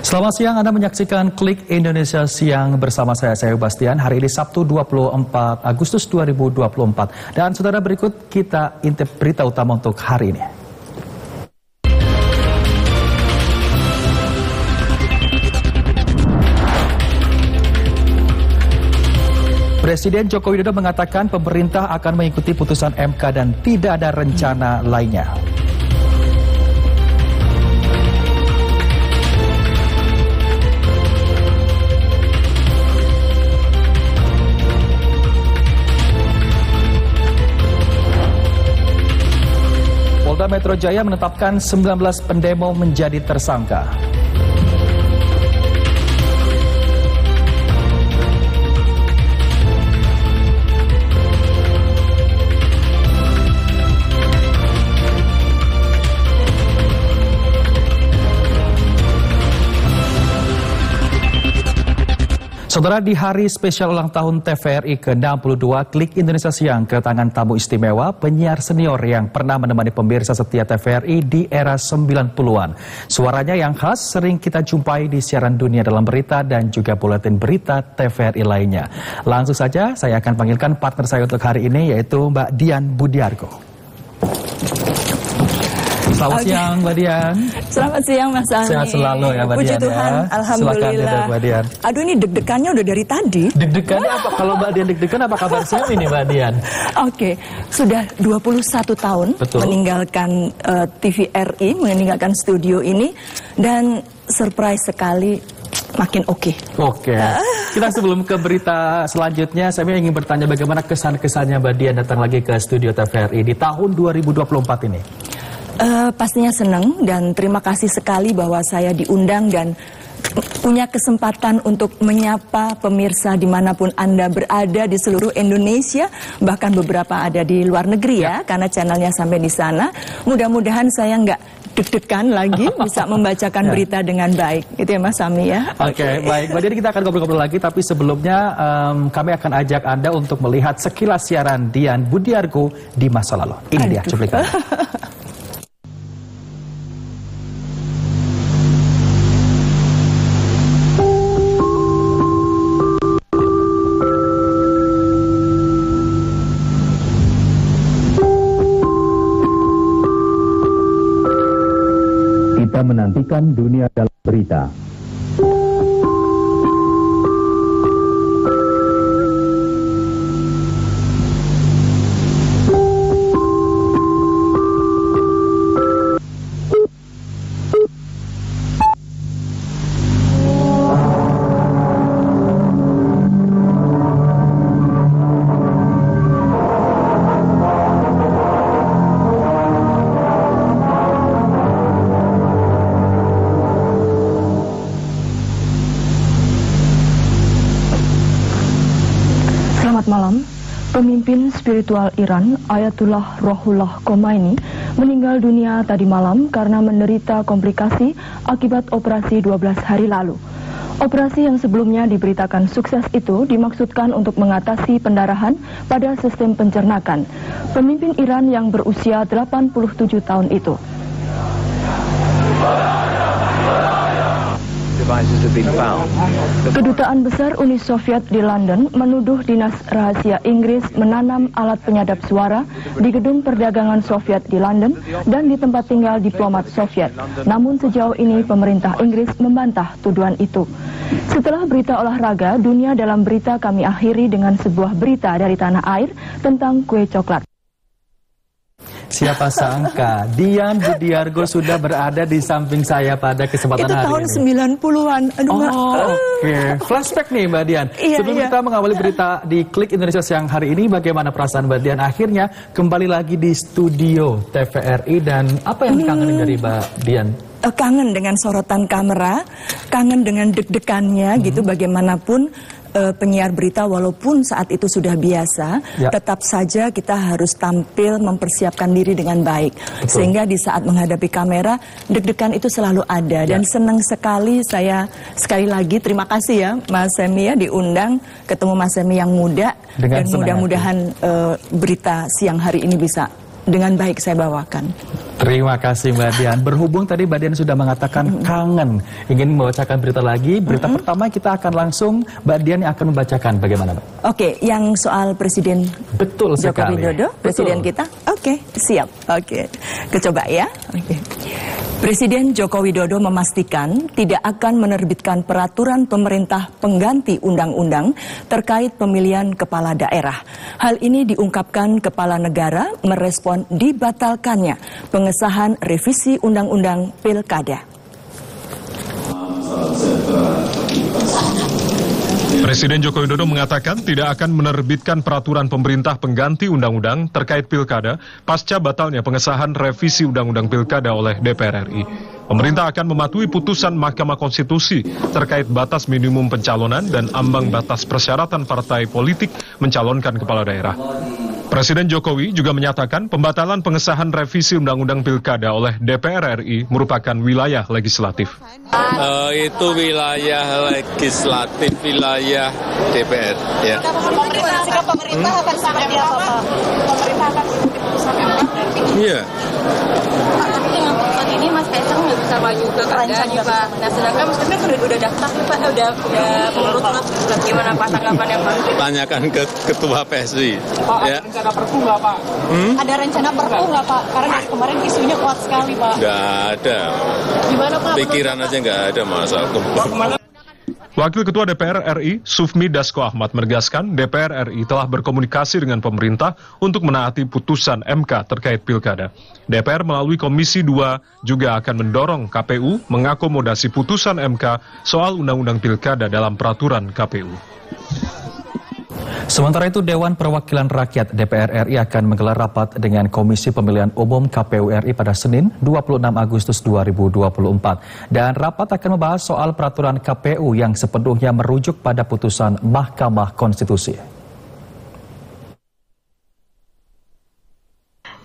Selamat siang, Anda menyaksikan Klik Indonesia Siang bersama saya Bastian. Hari ini Sabtu 24 Agustus 2024. Dan saudara, berikut kita intip berita utama untuk hari ini. Presiden Joko Widodo mengatakan pemerintah akan mengikuti putusan MK dan tidak ada rencana lainnya. Polda Metro Jaya menetapkan 19 pendemo menjadi tersangka. Saudara, di hari spesial ulang tahun TVRI ke-62, Klik Indonesia Siang kedatangan tamu istimewa, penyiar senior yang pernah menemani pemirsa setia TVRI di era 90-an. Suaranya yang khas sering kita jumpai di siaran dunia dalam berita dan juga buletin berita TVRI lainnya. Langsung saja saya akan panggilkan partner saya untuk hari ini, yaitu Mbak Dian Budiargo. Selamat siang, Mbak Dian. Selamat siang, Mas Ami. Sehat selalu ya, Mbak Dian. Puji Tuhan, ya. alhamdulillah. Silakan, Mbak Dian. Aduh, ini deg-degannya udah dari tadi. Deg-degannya apa? Kalau Mbak Dian deg-degan, apa kabar siang ini, Mbak Dian? Oke, sudah 21 tahun meninggalkan TVRI, meninggalkan studio ini, dan surprise sekali. Makin oke. Kita sebelum ke berita selanjutnya, saya ingin bertanya bagaimana kesan-kesannya Mbak Dian datang lagi ke studio TVRI di tahun 2024 ini? Pastinya senang dan terima kasih sekali bahwa saya diundang dan punya kesempatan untuk menyapa pemirsa dimanapun Anda berada di seluruh Indonesia, bahkan beberapa ada di luar negeri ya, karena channelnya sampai di sana. Mudah-mudahan saya nggak deg-degan lagi, bisa membacakan berita dengan baik. Itu ya Mas Ami ya. Oke, baik. Mbak Dian, kita akan ngobrol-ngobrol lagi, tapi sebelumnya kami akan ajak Anda untuk melihat sekilas siaran Dian Budiargo di masa lalu. Ini dia cuplikannya. Kita menantikan dunia dalam berita. Malam, pemimpin spiritual Iran, Ayatullah Ruhollah Khomeini, meninggal dunia tadi malam karena menderita komplikasi akibat operasi 12 hari lalu. Operasi yang sebelumnya diberitakan sukses itu dimaksudkan untuk mengatasi pendarahan pada sistem pencernakan pemimpin Iran yang berusia 87 tahun itu. Kedutaan Besar Uni Soviet di London menuduh Dinas Rahasia Inggris menanam alat penyadap suara di gedung perdagangan Soviet di London dan di tempat tinggal diplomat Soviet. Namun sejauh ini pemerintah Inggris membantah tuduhan itu. Setelah berita olahraga, dunia dalam berita kami akhiri dengan sebuah berita dari tanah air tentang kue coklat. Siapa sangka Dian Budiargo sudah berada di samping saya pada kesempatan hari ini. Itu tahun 90-an. Oke. Flashback nih Mbak Dian. Sebelum kita mengawali berita di Klik Indonesia Siang hari ini, bagaimana perasaan Mbak Dian akhirnya kembali lagi di studio TVRI dan apa yang dikangenin dari Mbak Dian? Kangen dengan sorotan kamera, kangen dengan deg-degannya gitu, bagaimanapun penyiar berita walaupun saat itu sudah biasa, tetap saja kita harus tampil mempersiapkan diri dengan baik. Sehingga di saat menghadapi kamera, deg-degan itu selalu ada. Dan senang sekali saya sekali lagi terima kasih ya Mas Semi ya diundang, ketemu Mas Semi yang muda. Dan mudah-mudahan berita siang hari ini bisa dengan baik saya bawakan. Terima kasih Mbak Dian. Berhubung tadi Mbak Dian sudah mengatakan kangen, ingin membacakan berita lagi. Berita pertama kita akan langsung Mbak Dian yang akan membacakan. Bagaimana Mbak? Oke, yang soal Presiden Betul Joko sekali. Widodo, Presiden kita. Oke, siap. Oke, kecoba ya. Oke. Presiden Joko Widodo memastikan tidak akan menerbitkan peraturan pemerintah pengganti undang-undang terkait pemilihan kepala daerah. Hal ini diungkapkan Kepala Negara merespon dibatalkannya pengesahan revisi Undang-Undang Pilkada. Presiden Joko Widodo mengatakan tidak akan menerbitkan peraturan pemerintah pengganti undang-undang terkait pilkada pasca batalnya pengesahan revisi undang-undang pilkada oleh DPR RI. Pemerintah akan mematuhi putusan Mahkamah Konstitusi terkait batas minimum pencalonan dan ambang batas persyaratan partai politik mencalonkan kepala daerah. Presiden Jokowi juga menyatakan pembatalan pengesahan revisi Undang-Undang Pilkada oleh DPR RI merupakan wilayah legislatif. Itu wilayah legislatif, wilayah DPR. Ya. Sikap pemerintah akan seperti apa, Pak? Pemerintah akan mengikuti putusan MK? Iya. Tapi dengan putusan ini Mas Kaisang nggak bisa maju ke Kanada nih, Pak. Nah, sedangkan Mas Kaisang udah daftar nih, Pak. Udah menurut gimana Pak tanggapannya, Pak? Tanyakan ke Ketua PSI. Pak, ya. ada rencana perpu nggak, Pak? Ada rencana perpu nggak, Pak? Karena dari kemarin isunya kuat sekali, Pak. Nggak ada. Gimana, Pak? Pikiran aja nggak ada masalah. Wakil Ketua DPR RI, Sufmi Dasko Ahmad menegaskan DPR RI telah berkomunikasi dengan pemerintah untuk menaati putusan MK terkait pilkada. DPR melalui Komisi 2 juga akan mendorong KPU mengakomodasi putusan MK soal Undang-Undang Pilkada dalam peraturan KPU. Sementara itu, Dewan Perwakilan Rakyat DPR RI akan menggelar rapat dengan Komisi Pemilihan Umum KPU RI pada Senin 26 Agustus 2024. Dan rapat akan membahas soal peraturan KPU yang sepenuhnya merujuk pada putusan Mahkamah Konstitusi.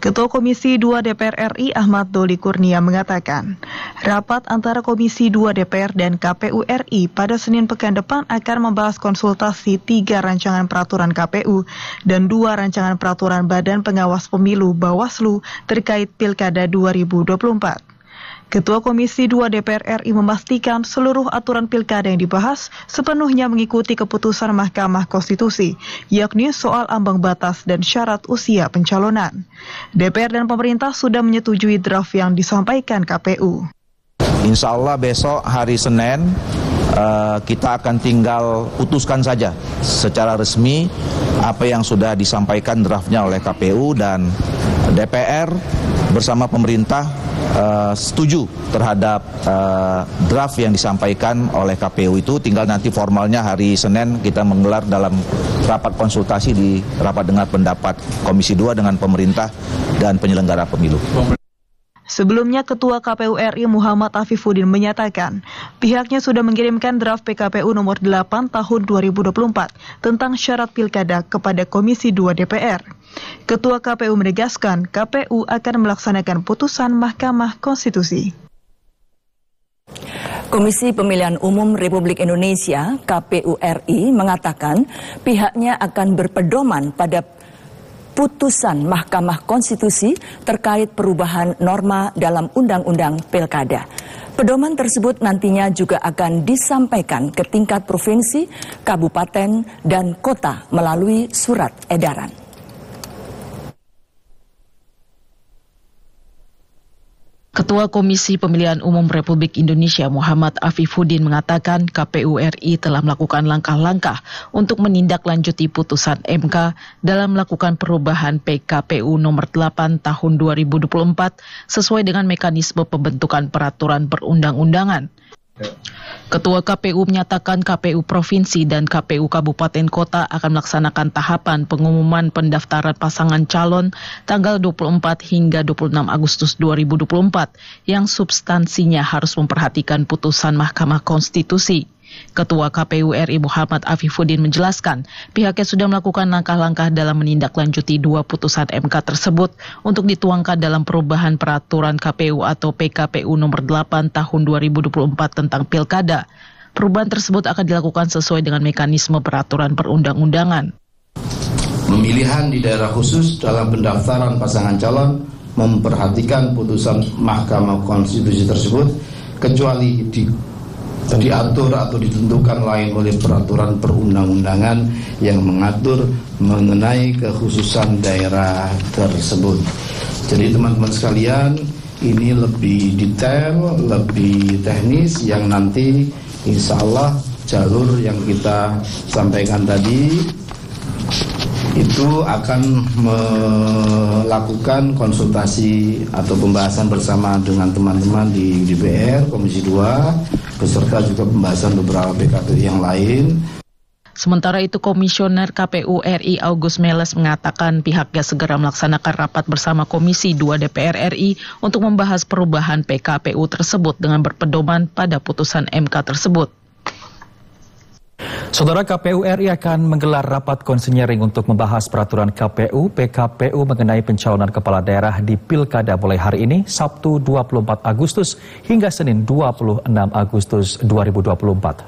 Ketua Komisi 2 DPR RI Ahmad Doli Kurnia mengatakan, rapat antara Komisi 2 DPR dan KPU RI pada Senin pekan depan akan membahas konsultasi 3 rancangan peraturan KPU dan 2 rancangan peraturan Badan Pengawas Pemilu Bawaslu terkait Pilkada 2024. Ketua Komisi 2 DPR RI memastikan seluruh aturan pilkada yang dibahas sepenuhnya mengikuti keputusan Mahkamah Konstitusi, yakni soal ambang batas dan syarat usia pencalonan. DPR dan pemerintah sudah menyetujui draft yang disampaikan KPU. Insya Allah besok hari Senin kita akan tinggal putuskan saja secara resmi apa yang sudah disampaikan draftnya oleh KPU, dan DPR bersama pemerintah setuju terhadap draft yang disampaikan oleh KPU itu. Tinggal nanti formalnya hari Senin kita menggelar dalam rapat konsultasi di rapat dengar pendapat Komisi 2 dengan pemerintah dan penyelenggara pemilu. Sebelumnya, Ketua KPU RI Muhammad Afifuddin menyatakan pihaknya sudah mengirimkan draft PKPU nomor 8 tahun 2024 tentang syarat pilkada kepada Komisi 2 DPR. Ketua KPU menegaskan KPU akan melaksanakan putusan Mahkamah Konstitusi. Komisi Pemilihan Umum Republik Indonesia KPU RI mengatakan pihaknya akan berpedoman pada putusan Mahkamah Konstitusi terkait perubahan norma dalam Undang-Undang Pilkada. Pedoman tersebut nantinya juga akan disampaikan ke tingkat provinsi, kabupaten, dan kota melalui surat edaran. Ketua Komisi Pemilihan Umum Republik Indonesia Muhammad Afifuddin mengatakan KPU RI telah melakukan langkah-langkah untuk menindaklanjuti putusan MK dalam melakukan perubahan PKPU nomor 8 tahun 2024 sesuai dengan mekanisme pembentukan peraturan perundang-undangan. Ketua KPU menyatakan KPU Provinsi dan KPU Kabupaten Kota akan melaksanakan tahapan pengumuman pendaftaran pasangan calon tanggal 24 hingga 26 Agustus 2024 yang substansinya harus memperhatikan putusan Mahkamah Konstitusi. Ketua KPU RI Muhammad Afifuddin menjelaskan pihaknya sudah melakukan langkah-langkah dalam menindaklanjuti 2 putusan MK tersebut untuk dituangkan dalam perubahan peraturan KPU atau PKPU nomor 8 tahun 2024 tentang pilkada. Perubahan tersebut akan dilakukan sesuai dengan mekanisme peraturan perundang-undangan. Pemilihan di daerah khusus dalam pendaftaran pasangan calon memperhatikan putusan Mahkamah Konstitusi tersebut, kecuali diatur atau ditentukan lain oleh peraturan perundang-undangan yang mengatur mengenai kekhususan daerah tersebut. Jadi teman-teman sekalian, ini lebih detail, lebih teknis yang nanti insya Allah jalur yang kita sampaikan tadi itu akan melakukan konsultasi atau pembahasan bersama dengan teman-teman di DPR, Komisi 2, beserta juga pembahasan beberapa PKPU yang lain. Sementara itu, Komisioner KPU RI August Meles mengatakan pihaknya segera melaksanakan rapat bersama Komisi 2 DPR RI untuk membahas perubahan PKPU tersebut dengan berpedoman pada putusan MK tersebut. Saudara, KPU RI akan menggelar rapat konsinyering untuk membahas peraturan KPU, PKPU mengenai pencalonan kepala daerah di Pilkada mulai hari ini, Sabtu 24 Agustus hingga Senin 26 Agustus 2024.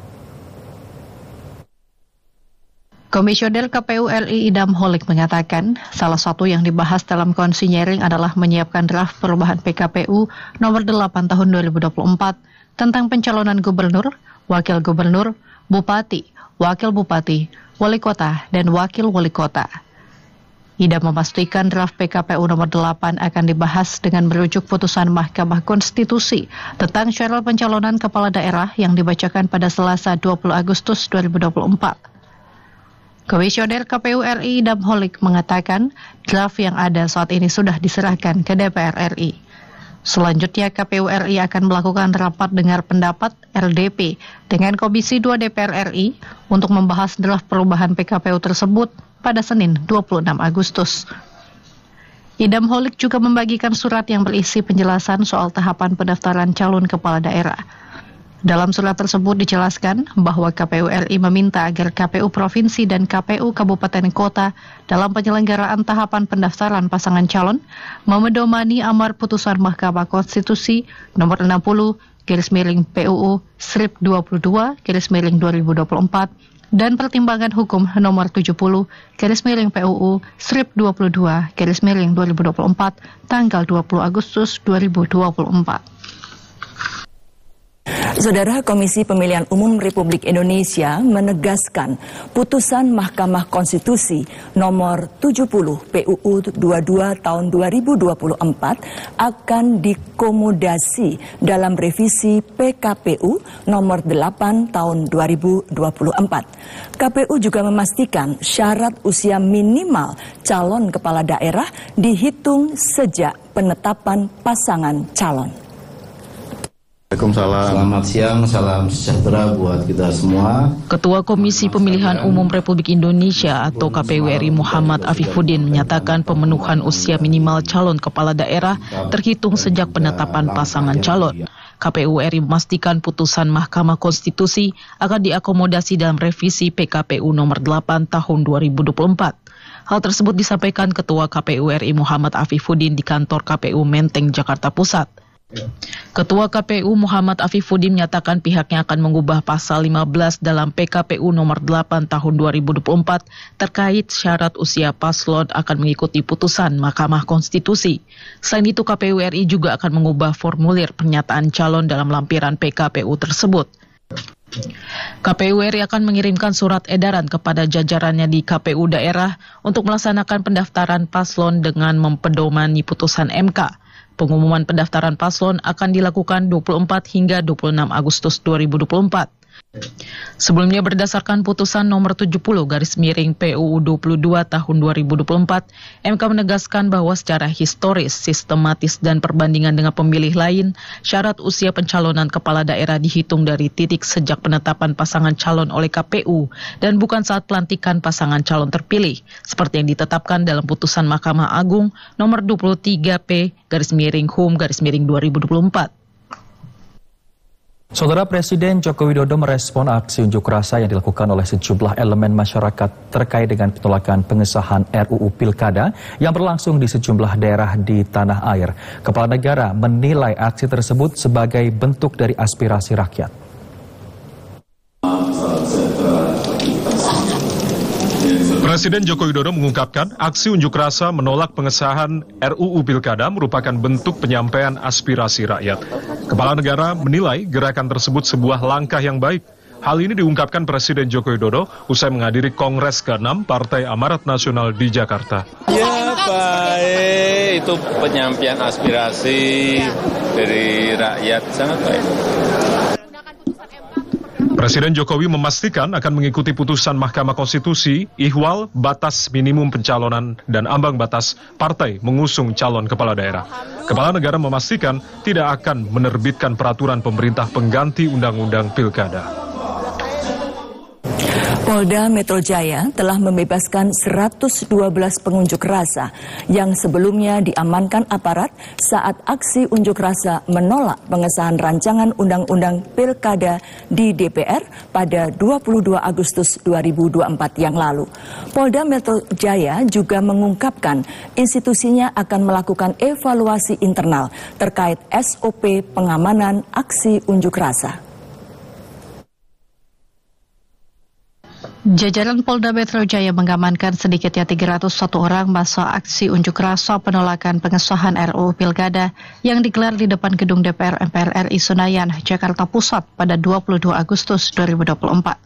Komisioner KPU RI Idam Holik mengatakan, salah satu yang dibahas dalam konsinyering adalah menyiapkan draft perubahan PKPU nomor 8 tahun 2024 tentang pencalonan gubernur, wakil gubernur, bupati, wakil bupati, wali kota, dan wakil wali kota. Idam memastikan draft PKPU nomor 8 akan dibahas dengan merujuk putusan Mahkamah Konstitusi tentang syarat pencalonan kepala daerah yang dibacakan pada Selasa 20 Agustus 2024. Komisioner KPU RI Idam Holik mengatakan draft yang ada saat ini sudah diserahkan ke DPR RI. Selanjutnya KPU RI akan melakukan rapat dengar pendapat LDP dengan Komisi 2 DPR RI untuk membahas draft perubahan PKPU tersebut pada Senin 26 Agustus. Idam Holik juga membagikan surat yang berisi penjelasan soal tahapan pendaftaran calon kepala daerah. Dalam surat tersebut dijelaskan bahwa KPU RI meminta agar KPU Provinsi dan KPU Kabupaten Kota dalam penyelenggaraan tahapan pendaftaran pasangan calon memedomani amar putusan Mahkamah Konstitusi nomor 60/PUU Strip 22/2024 dan pertimbangan hukum nomor 70/PUU Strip 22/2024 tanggal 20 Agustus 2024. Saudara, Komisi Pemilihan Umum Republik Indonesia menegaskan putusan Mahkamah Konstitusi nomor 70 PUU 22 tahun 2024 akan dikomodasi dalam revisi PKPU nomor 8 tahun 2024. KPU juga memastikan syarat usia minimal calon kepala daerah dihitung sejak penetapan pasangan calon. Waalaikumsalam. Selamat siang, salam sejahtera buat kita semua. Ketua Komisi Pemilihan Umum Republik Indonesia atau KPU RI Muhammad Afifuddin menyatakan pemenuhan usia minimal calon kepala daerah terhitung sejak penetapan pasangan calon. KPU RI memastikan putusan Mahkamah Konstitusi akan diakomodasi dalam revisi PKPU nomor 8 tahun 2024. Hal tersebut disampaikan Ketua KPU RI Muhammad Afifuddin di kantor KPU Menteng, Jakarta Pusat. Ketua KPU Muhammad Afifuddin menyatakan pihaknya akan mengubah pasal 15 dalam PKPU nomor 8 tahun 2024 terkait syarat usia paslon akan mengikuti putusan Mahkamah Konstitusi. Selain itu, KPU RI juga akan mengubah formulir pernyataan calon dalam lampiran PKPU tersebut. KPU RI akan mengirimkan surat edaran kepada jajarannya di KPU daerah untuk melaksanakan pendaftaran paslon dengan mempedomani putusan MK. Pengumuman pendaftaran paslon akan dilakukan 24 hingga 26 Agustus 2024. Sebelumnya berdasarkan putusan nomor 70/PUU 22 tahun 2024, MK menegaskan bahwa secara historis, sistematis dan perbandingan dengan pemilih lain, syarat usia pencalonan kepala daerah dihitung dari titik sejak penetapan pasangan calon oleh KPU dan bukan saat pelantikan pasangan calon terpilih, seperti yang ditetapkan dalam putusan Mahkamah Agung nomor 23P/HUM/2024. Saudara, Presiden Joko Widodo merespon aksi unjuk rasa yang dilakukan oleh sejumlah elemen masyarakat terkait dengan penolakan pengesahan RUU Pilkada yang berlangsung di sejumlah daerah di tanah air. Kepala negara menilai aksi tersebut sebagai bentuk dari aspirasi rakyat. Presiden Joko Widodo mengungkapkan aksi unjuk rasa menolak pengesahan RUU Pilkada merupakan bentuk penyampaian aspirasi rakyat. Kepala negara menilai gerakan tersebut sebuah langkah yang baik. Hal ini diungkapkan Presiden Joko Widodo usai menghadiri Kongres ke-6 Partai Amarat Nasional di Jakarta. Ya baik, itu penyampaian aspirasi dari rakyat, sangat baik. Presiden Jokowi memastikan akan mengikuti putusan Mahkamah Konstitusi ihwal batas minimum pencalonan dan ambang batas partai mengusung calon kepala daerah. Kepala negara memastikan tidak akan menerbitkan peraturan pemerintah pengganti Undang-Undang Pilkada. Polda Metro Jaya telah membebaskan 112 pengunjuk rasa yang sebelumnya diamankan aparat saat aksi unjuk rasa menolak pengesahan rancangan Undang-Undang Pilkada di DPR pada 22 Agustus 2024 yang lalu. Polda Metro Jaya juga mengungkapkan institusinya akan melakukan evaluasi internal terkait SOP pengamanan aksi unjuk rasa. Jajaran Polda Metro Jaya mengamankan sedikitnya 301 orang masa aksi unjuk rasa penolakan pengesahan RUU Pilkada yang digelar di depan gedung DPR MPR RI Senayan, Jakarta Pusat pada 22 Agustus 2024.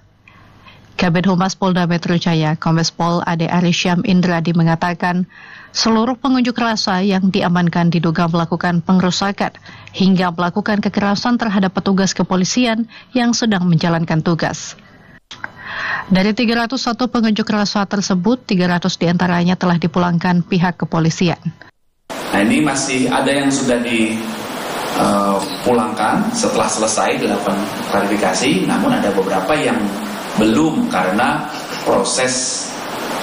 Kabid Humas Polda Metro Jaya, Kombes Pol Ade Arysyam Indradi mengatakan, seluruh pengunjuk rasa yang diamankan diduga melakukan pengrusakan hingga melakukan kekerasan terhadap petugas kepolisian yang sedang menjalankan tugas. Dari 301 pengunjuk rasa tersebut, 300 diantaranya telah dipulangkan pihak kepolisian. Nah, ini masih ada yang sudah dipulangkan setelah selesai dilakukan klarifikasi, namun ada beberapa yang belum karena proses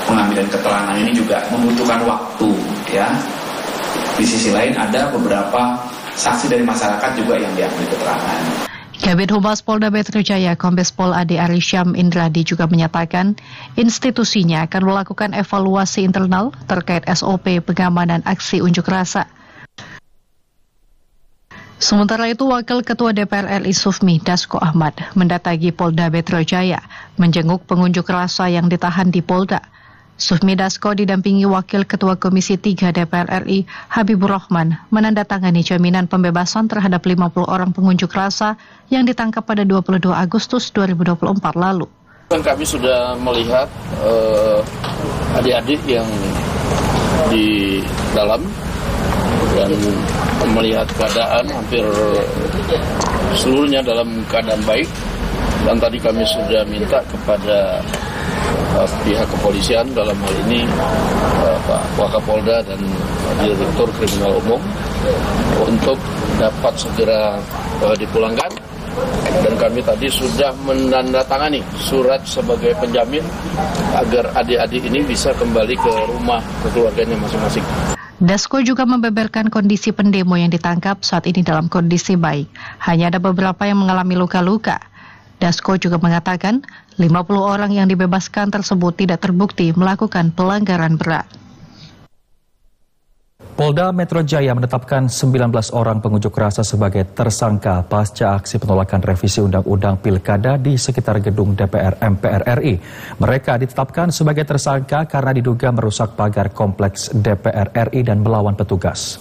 pengambilan keterangan ini juga membutuhkan waktu, ya. Di sisi lain ada beberapa saksi dari masyarakat juga yang diambil keterangan. Kabid Humas Polda Metro Jaya, Kombes Pol Ade Arysyam Indradi juga menyatakan institusinya akan melakukan evaluasi internal terkait SOP pengamanan aksi unjuk rasa. Sementara itu, Wakil Ketua DPR RI Sufmi Dasko Ahmad mendatangi Polda Metro Jaya menjenguk pengunjuk rasa yang ditahan di Polda. Sufmi Dasko didampingi Wakil Ketua Komisi 3 DPR RI Habibur Rahman menandatangani jaminan pembebasan terhadap 50 orang pengunjuk rasa yang ditangkap pada 22 Agustus 2024 lalu. Kami sudah melihat adik-adik yang di dalam dan melihat keadaan hampir seluruhnya dalam keadaan baik, dan tadi kami sudah minta kepada pihak kepolisian dalam hal ini Pak Wakapolda dan Direktur Kriminal Umum untuk dapat segera dipulangkan, dan kami tadi sudah menandatangani surat sebagai penjamin agar adik-adik ini bisa kembali ke rumah ke keluarganya masing-masing. Dasko juga membeberkan kondisi pendemo yang ditangkap saat ini dalam kondisi baik. Hanya ada beberapa yang mengalami luka-luka. Dasko juga mengatakan 50 orang yang dibebaskan tersebut tidak terbukti melakukan pelanggaran berat. Polda Metro Jaya menetapkan 19 orang pengunjuk rasa sebagai tersangka pasca aksi penolakan revisi Undang-Undang Pilkada di sekitar gedung DPR MPR RI. Mereka ditetapkan sebagai tersangka karena diduga merusak pagar kompleks DPR RI dan melawan petugas.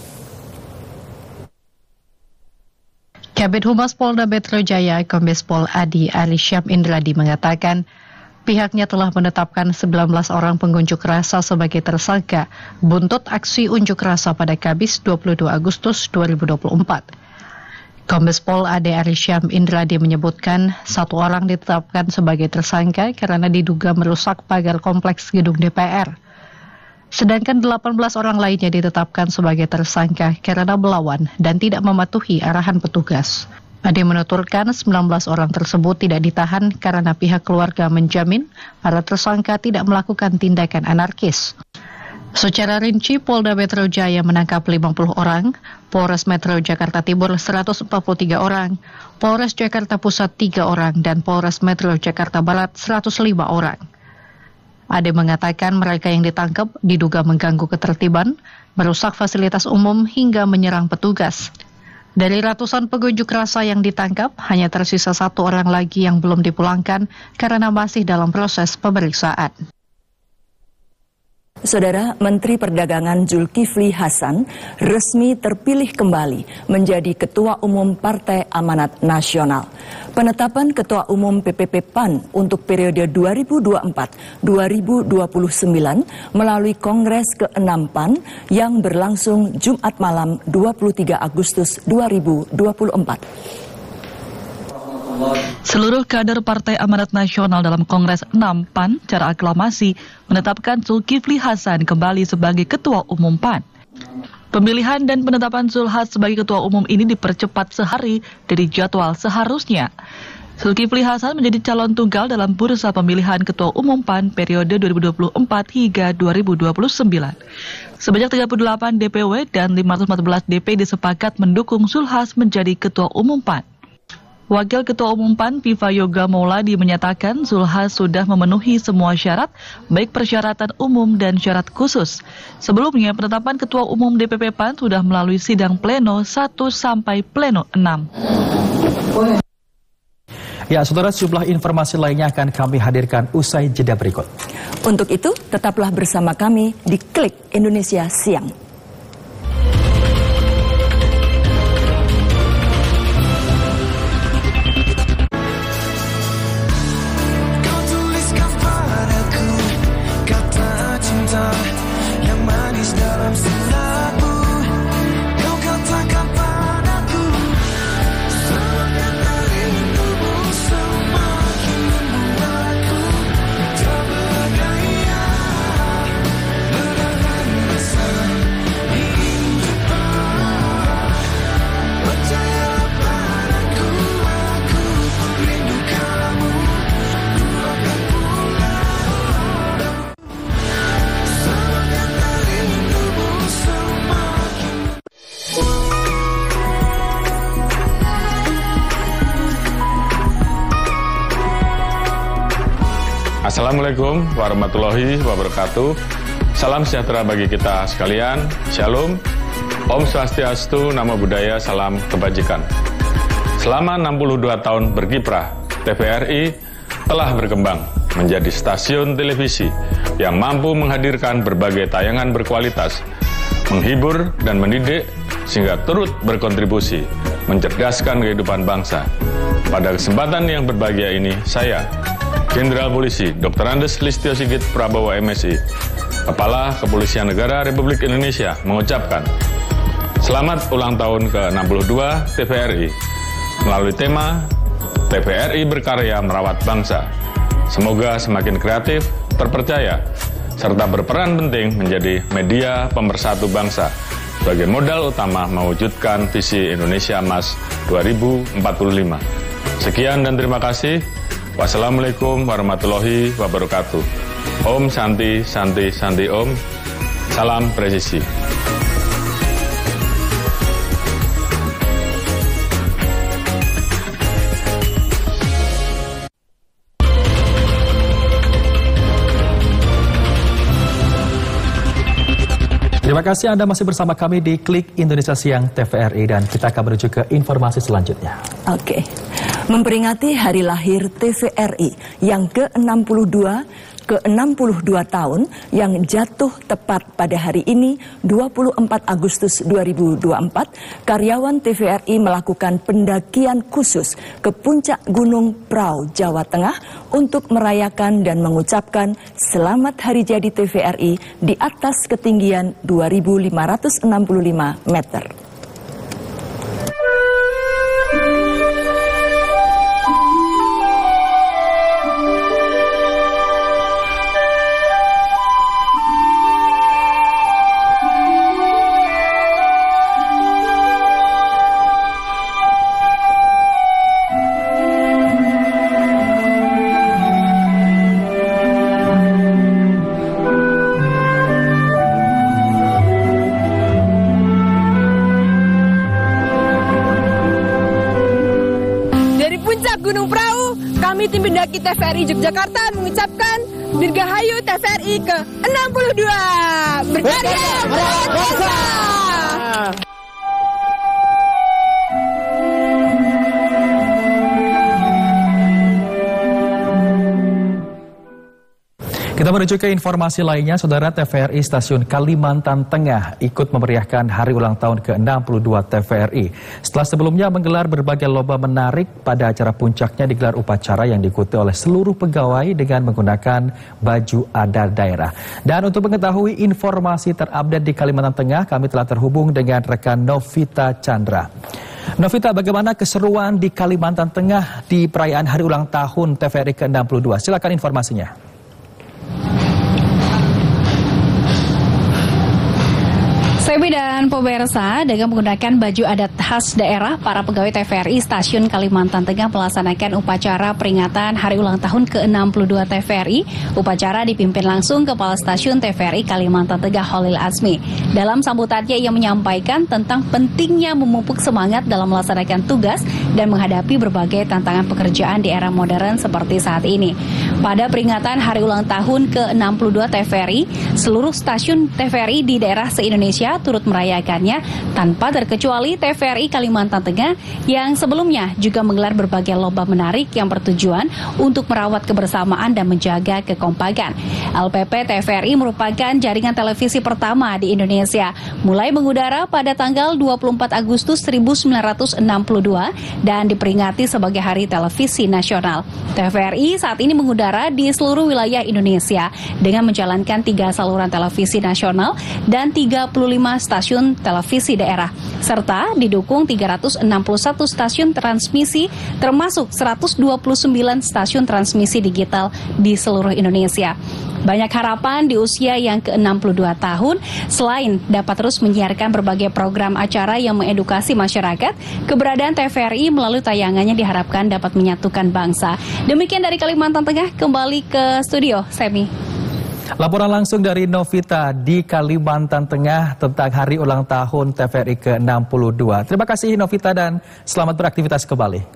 Kabid Humas Polda Metro Jaya, Kombes Pol Ade Arysyam Indradi mengatakan pihaknya telah menetapkan 19 orang pengunjuk rasa sebagai tersangka buntut aksi unjuk rasa pada Kamis 22 Agustus 2024. Kombes Pol Ade Arysyam Indradi menyebutkan satu orang ditetapkan sebagai tersangka karena diduga merusak pagar kompleks gedung DPR. Sedangkan 18 orang lainnya ditetapkan sebagai tersangka karena melawan dan tidak mematuhi arahan petugas. Ade menuturkan 19 orang tersebut tidak ditahan karena pihak keluarga menjamin para tersangka tidak melakukan tindakan anarkis. Secara rinci, Polda Metro Jaya menangkap 50 orang, Polres Metro Jakarta Timur 143 orang, Polres Jakarta Pusat 3 orang, dan Polres Metro Jakarta Barat 105 orang. Ade mengatakan mereka yang ditangkap diduga mengganggu ketertiban, merusak fasilitas umum hingga menyerang petugas. Dari ratusan pengunjuk rasa yang ditangkap, hanya tersisa satu orang lagi yang belum dipulangkan karena masih dalam proses pemeriksaan. Saudara Menteri Perdagangan Zulkifli Hasan resmi terpilih kembali menjadi Ketua Umum Partai Amanat Nasional. Penetapan Ketua Umum PPP PAN untuk periode 2024-2029 melalui Kongres ke-6 PAN yang berlangsung Jumat malam 23 Agustus 2024. Seluruh kader Partai Amanat Nasional dalam Kongres 6 PAN secara aklamasi menetapkan Zulkifli Hasan kembali sebagai Ketua Umum PAN. Pemilihan dan penetapan Zulhas sebagai Ketua Umum ini dipercepat sehari dari jadwal seharusnya. Zulkifli Hasan menjadi calon tunggal dalam bursa pemilihan Ketua Umum PAN periode 2024 hingga 2029. Sebanyak 38 DPW dan 514 DP disepakat mendukung Zulhas menjadi Ketua Umum PAN. Wakil Ketua Umum PAN Viva Yoga Mauladi menyatakan Zulhas sudah memenuhi semua syarat, baik persyaratan umum dan syarat khusus. Sebelumnya, penetapan Ketua Umum DPP PAN sudah melalui sidang pleno 1 sampai pleno 6. Ya, saudara, sejumlah informasi lainnya akan kami hadirkan usai jeda berikut. Untuk itu, tetaplah bersama kami di Klik Indonesia Siang. Assalamualaikum warahmatullahi wabarakatuh. Salam sejahtera bagi kita sekalian. Shalom. Om Swastiastu, Namo Buddhaya, salam kebajikan. Selama 62 tahun berkiprah, TVRI telah berkembang menjadi stasiun televisi yang mampu menghadirkan berbagai tayangan berkualitas, menghibur dan mendidik, sehingga turut berkontribusi mencerdaskan kehidupan bangsa. Pada kesempatan yang berbahagia ini, saya, Jenderal Polisi Dr. Andes Listio Sigit Prabowo MSI, Kepala Kepolisian Negara Republik Indonesia, mengucapkan selamat ulang tahun ke-62 TVRI melalui tema TVRI Berkarya Merawat Bangsa. Semoga semakin kreatif, terpercaya, serta berperan penting menjadi media pemersatu bangsa sebagai modal utama mewujudkan visi Indonesia Emas 2045. Sekian dan terima kasih. Wassalamualaikum warahmatullahi wabarakatuh. Om Santi, Santi, Santi Om. Salam presisi. Terima kasih Anda masih bersama kami di Klik Indonesia Siang TVRI dan kita akan menuju ke informasi selanjutnya. Oke. Memperingati hari lahir TVRI yang ke-62 tahun yang jatuh tepat pada hari ini 24 Agustus 2024, karyawan TVRI melakukan pendakian khusus ke puncak Gunung Prau, Jawa Tengah untuk merayakan dan mengucapkan selamat hari jadi TVRI di atas ketinggian 2.565 meter. Gunung Prau, kami tim pendaki TVRI Yogyakarta mengucapkan Dirgahayu TVRI ke-62. Berkarya merawat bangsa. Kita Kita menuju ke informasi lainnya, Saudara. TVRI Stasiun Kalimantan Tengah ikut memeriahkan hari ulang tahun ke-62 TVRI. Setelah sebelumnya menggelar berbagai lomba menarik, pada acara puncaknya digelar upacara yang diikuti oleh seluruh pegawai dengan menggunakan baju adat daerah. Dan untuk mengetahui informasi terupdate di Kalimantan Tengah, kami telah terhubung dengan rekan Novita Chandra. Novita, bagaimana keseruan di Kalimantan Tengah di perayaan hari ulang tahun TVRI ke-62? Silakan informasinya. Sebi dan pemirsa, dengan menggunakan baju adat khas daerah, para pegawai TVRI Stasiun Kalimantan Tengah melaksanakan upacara peringatan Hari Ulang Tahun ke-62 TVRI. Upacara dipimpin langsung Kepala Stasiun TVRI Kalimantan Tengah Holil Azmi. Dalam sambutannya, ia menyampaikan tentang pentingnya memupuk semangat dalam melaksanakan tugas dan menghadapi berbagai tantangan pekerjaan di era modern seperti saat ini. Pada peringatan Hari Ulang Tahun ke-62 TVRI, seluruh stasiun TVRI di daerah se-Indonesia turut merayakannya tanpa terkecuali TVRI Kalimantan Tengah yang sebelumnya juga menggelar berbagai lomba menarik yang bertujuan untuk merawat kebersamaan dan menjaga kekompakan. LPP TVRI merupakan jaringan televisi pertama di Indonesia, mulai mengudara pada tanggal 24 Agustus 1962 dan diperingati sebagai Hari Televisi Nasional. TVRI saat ini mengudara di seluruh wilayah Indonesia dengan menjalankan 3 saluran televisi nasional dan 35 stasiun televisi daerah, serta didukung 361 stasiun transmisi, termasuk 129 stasiun transmisi digital di seluruh Indonesia. Banyak harapan di usia yang ke-62 tahun, selain dapat terus menyiarkan berbagai program acara yang mengedukasi masyarakat, keberadaan TVRI melalui tayangannya diharapkan dapat menyatukan bangsa. Demikian dari Kalimantan Tengah, kembali ke studio, Semi. Laporan langsung dari Novita di Kalimantan Tengah tentang hari ulang tahun TVRI ke-62. Terima kasih Novita dan selamat beraktivitas kembali.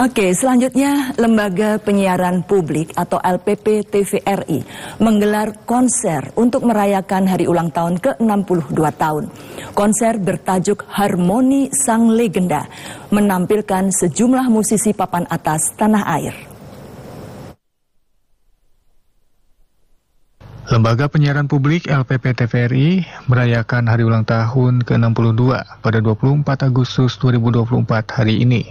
Oke, selanjutnya Lembaga Penyiaran Publik atau LPP TVRI menggelar konser untuk merayakan hari ulang tahun ke-62 tahun. Konser bertajuk Harmoni Sang Legenda menampilkan sejumlah musisi papan atas tanah air. Lembaga Penyiaran Publik LPP TVRI merayakan hari ulang tahun ke-62 pada 24 Agustus 2024 hari ini.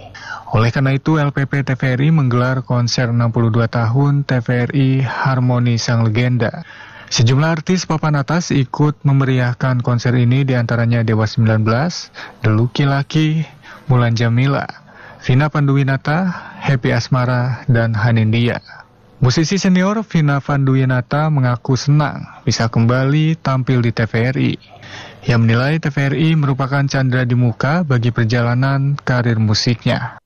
Oleh karena itu, LPP TVRI menggelar konser 62 tahun TVRI Harmoni Sang Legenda. Sejumlah artis papan atas ikut memeriahkan konser ini, diantaranya Dewa 19, The Lucky Laki, Mulan Jamila, Vina Panduwinata, Happy Asmara, dan Hanindia. Musisi senior Vina Panduwinata mengaku senang bisa kembali tampil di TVRI. Ia menilai TVRI merupakan candra di muka bagi perjalanan karir musiknya.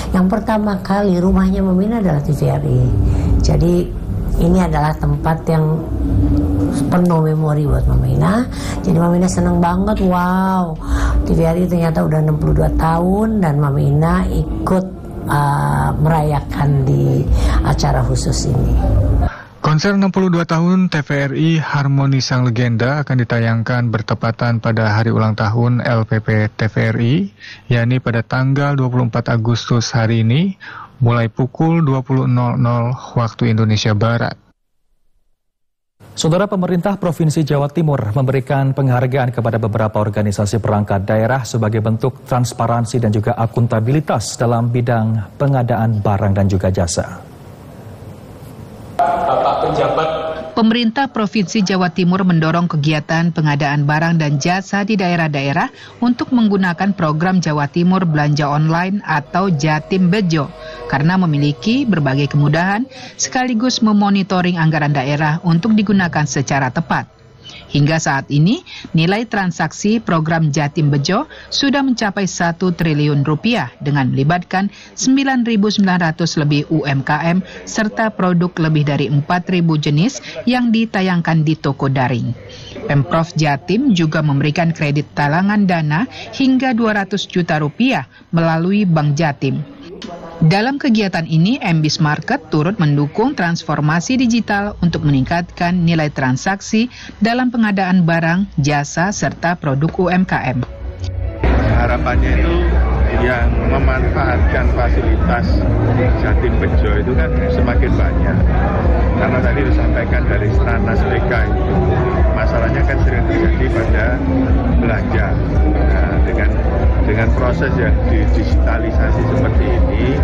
Yang pertama kali rumahnya Mamina adalah TVRI. Jadi ini adalah tempat yang penuh memori buat Mamina. Jadi Mamina senang banget, wow, TVRI ternyata udah 62 tahun dan Mamina ikut merayakan di acara khusus ini. Konser 62 tahun TVRI Harmoni Sang Legenda akan ditayangkan bertepatan pada hari ulang tahun LPP TVRI, yakni pada tanggal 24 Agustus hari ini, mulai pukul 20.00 waktu Indonesia Barat. Saudara, pemerintah Provinsi Jawa Timur memberikan penghargaan kepada beberapa organisasi perangkat daerah sebagai bentuk transparansi dan juga akuntabilitas dalam bidang pengadaan barang dan juga jasa. Pemerintah Provinsi Jawa Timur mendorong kegiatan pengadaan barang dan jasa di daerah-daerah untuk menggunakan program Jawa Timur Belanja Online atau Jatim Bejo karena memiliki berbagai kemudahan sekaligus memonitoring anggaran daerah untuk digunakan secara tepat. Hingga saat ini, nilai transaksi program Jatim Bejo sudah mencapai 1 triliun rupiah dengan melibatkan 9.900 lebih UMKM serta produk lebih dari 4.000 jenis yang ditayangkan di toko daring. Pemprov Jatim juga memberikan kredit talangan dana hingga 200 juta rupiah melalui Bank Jatim. Dalam kegiatan ini, MBIS Market turut mendukung transformasi digital untuk meningkatkan nilai transaksi dalam pengadaan barang, jasa, serta produk UMKM. Harapannya itu di yang memanfaatkan fasilitas Jatim Bejo itu kan semakin banyak. Karena tadi disampaikan dari Stranas PK itu, masalahnya kan sering terjadi pada belanja. Nah, dengan proses yang digitalisasi seperti ini,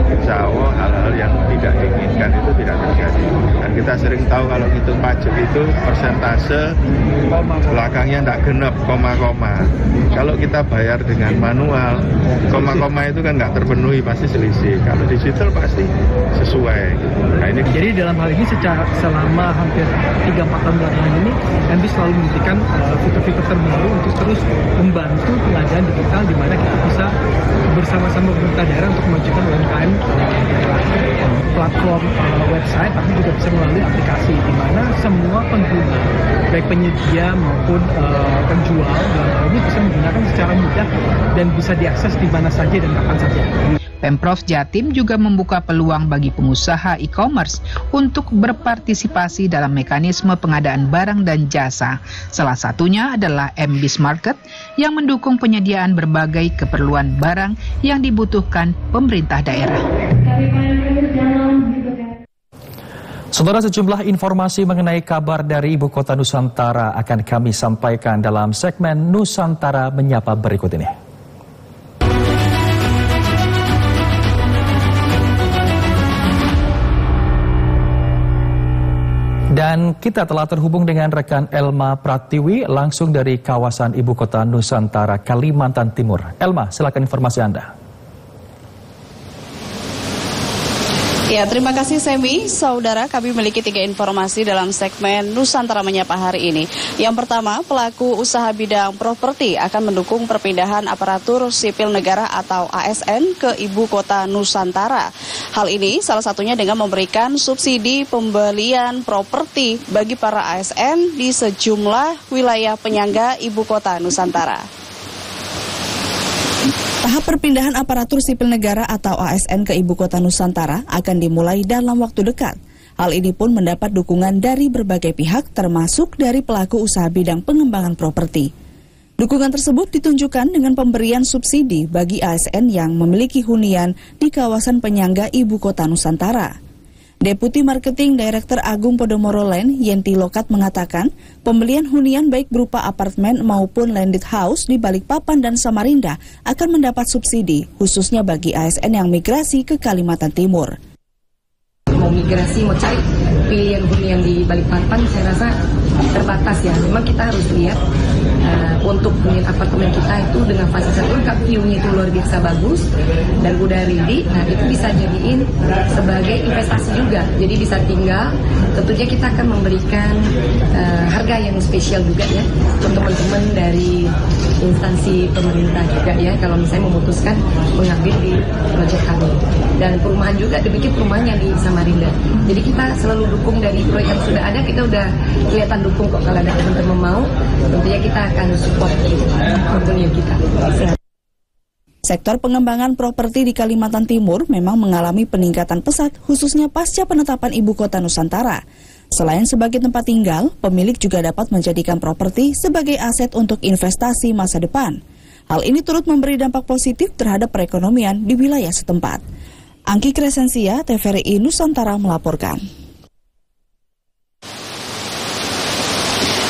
insya Allah hal-hal yang tidak diinginkan itu tidak terjadi. Dan kita sering tahu kalau hitung pajak itu persentase belakangnya tidak genep, koma-koma. Kalau kita bayar dengan manual, koma-koma itu kan nggak terpenuhi, pasti selisih. Kalau digital pasti sesuai. Nah, ini. Jadi dalam hal ini selama hampir 3-4 tahun belakangan ini, MB selalu memberikan fitur-fitur terbaru untuk terus membantu pengadaan digital di mana kita bisa bersama-sama pemerintah daerah untuk memajukan UMKM platform website, tapi juga bisa melalui aplikasi di mana semua pengguna baik penyedia maupun penjual dalam hal ini bisa menggunakan secara mudah dan bisa diakses di mana saja dan kapan saja. Pemprov Jatim juga membuka peluang bagi pengusaha e-commerce untuk berpartisipasi dalam mekanisme pengadaan barang dan jasa. Salah satunya adalah MBIS Market yang mendukung penyediaan berbagai keperluan barang yang dibutuhkan pemerintah daerah. Saudara, sejumlah informasi mengenai kabar dari Ibu Kota Nusantara akan kami sampaikan dalam segmen Nusantara Menyapa berikut ini. Dan kita telah terhubung dengan rekan Elma Pratiwi langsung dari kawasan Ibu Kota Nusantara, Kalimantan Timur. Elma, silakan informasi Anda. Ya, terima kasih Semi. Saudara, kami memiliki 3 informasi dalam segmen Nusantara Menyapa hari ini. Yang pertama, pelaku usaha bidang properti akan mendukung perpindahan aparatur sipil negara atau ASN ke Ibu Kota Nusantara. Hal ini salah satunya dengan memberikan subsidi pembelian properti bagi para ASN di sejumlah wilayah penyangga Ibu Kota Nusantara. Tahap perpindahan aparatur sipil negara atau ASN ke Ibu Kota Nusantara akan dimulai dalam waktu dekat. Hal ini pun mendapat dukungan dari berbagai pihak termasuk dari pelaku usaha bidang pengembangan properti. Dukungan tersebut ditunjukkan dengan pemberian subsidi bagi ASN yang memiliki hunian di kawasan penyangga Ibu Kota Nusantara. Deputi Marketing Director Agung Podomoro Land, Yenti Lokat mengatakan, pembelian hunian baik berupa apartemen maupun landed house di Balikpapan dan Samarinda akan mendapat subsidi, khususnya bagi ASN yang migrasi ke Kalimantan Timur. Mau migrasi, mau cari pilihan hunian di Balikpapan, saya rasa terbatas ya. Memang kita harus lihat untuk hunian apartemen kita itu dengan fasilitas lengkap, view-nya itu luar biasa bagus dan udah ready. Nah, itu bisa jadiin sebagai investasi juga. Jadi bisa tinggal. Tentunya kita akan memberikan harga yang spesial juga ya untuk teman-teman dari instansi pemerintah juga ya. Kalau misalnya memutuskan mengambil di proyek kami. Dan perumahan juga dibikin perumahannya di Samarinda. Jadi kita selalu dukung dari proyek yang sudah ada. Kita udah kelihatan dukung kok kalau ada teman-teman mau. Tentunya kita akan support portfolio kita. Sektor pengembangan properti di Kalimantan Timur memang mengalami peningkatan pesat khususnya pasca penetapan Ibu Kota Nusantara. Selain sebagai tempat tinggal, pemilik juga dapat menjadikan properti sebagai aset untuk investasi masa depan. Hal ini turut memberi dampak positif terhadap perekonomian di wilayah setempat. Angki Kresensia, TVRI Nusantara melaporkan.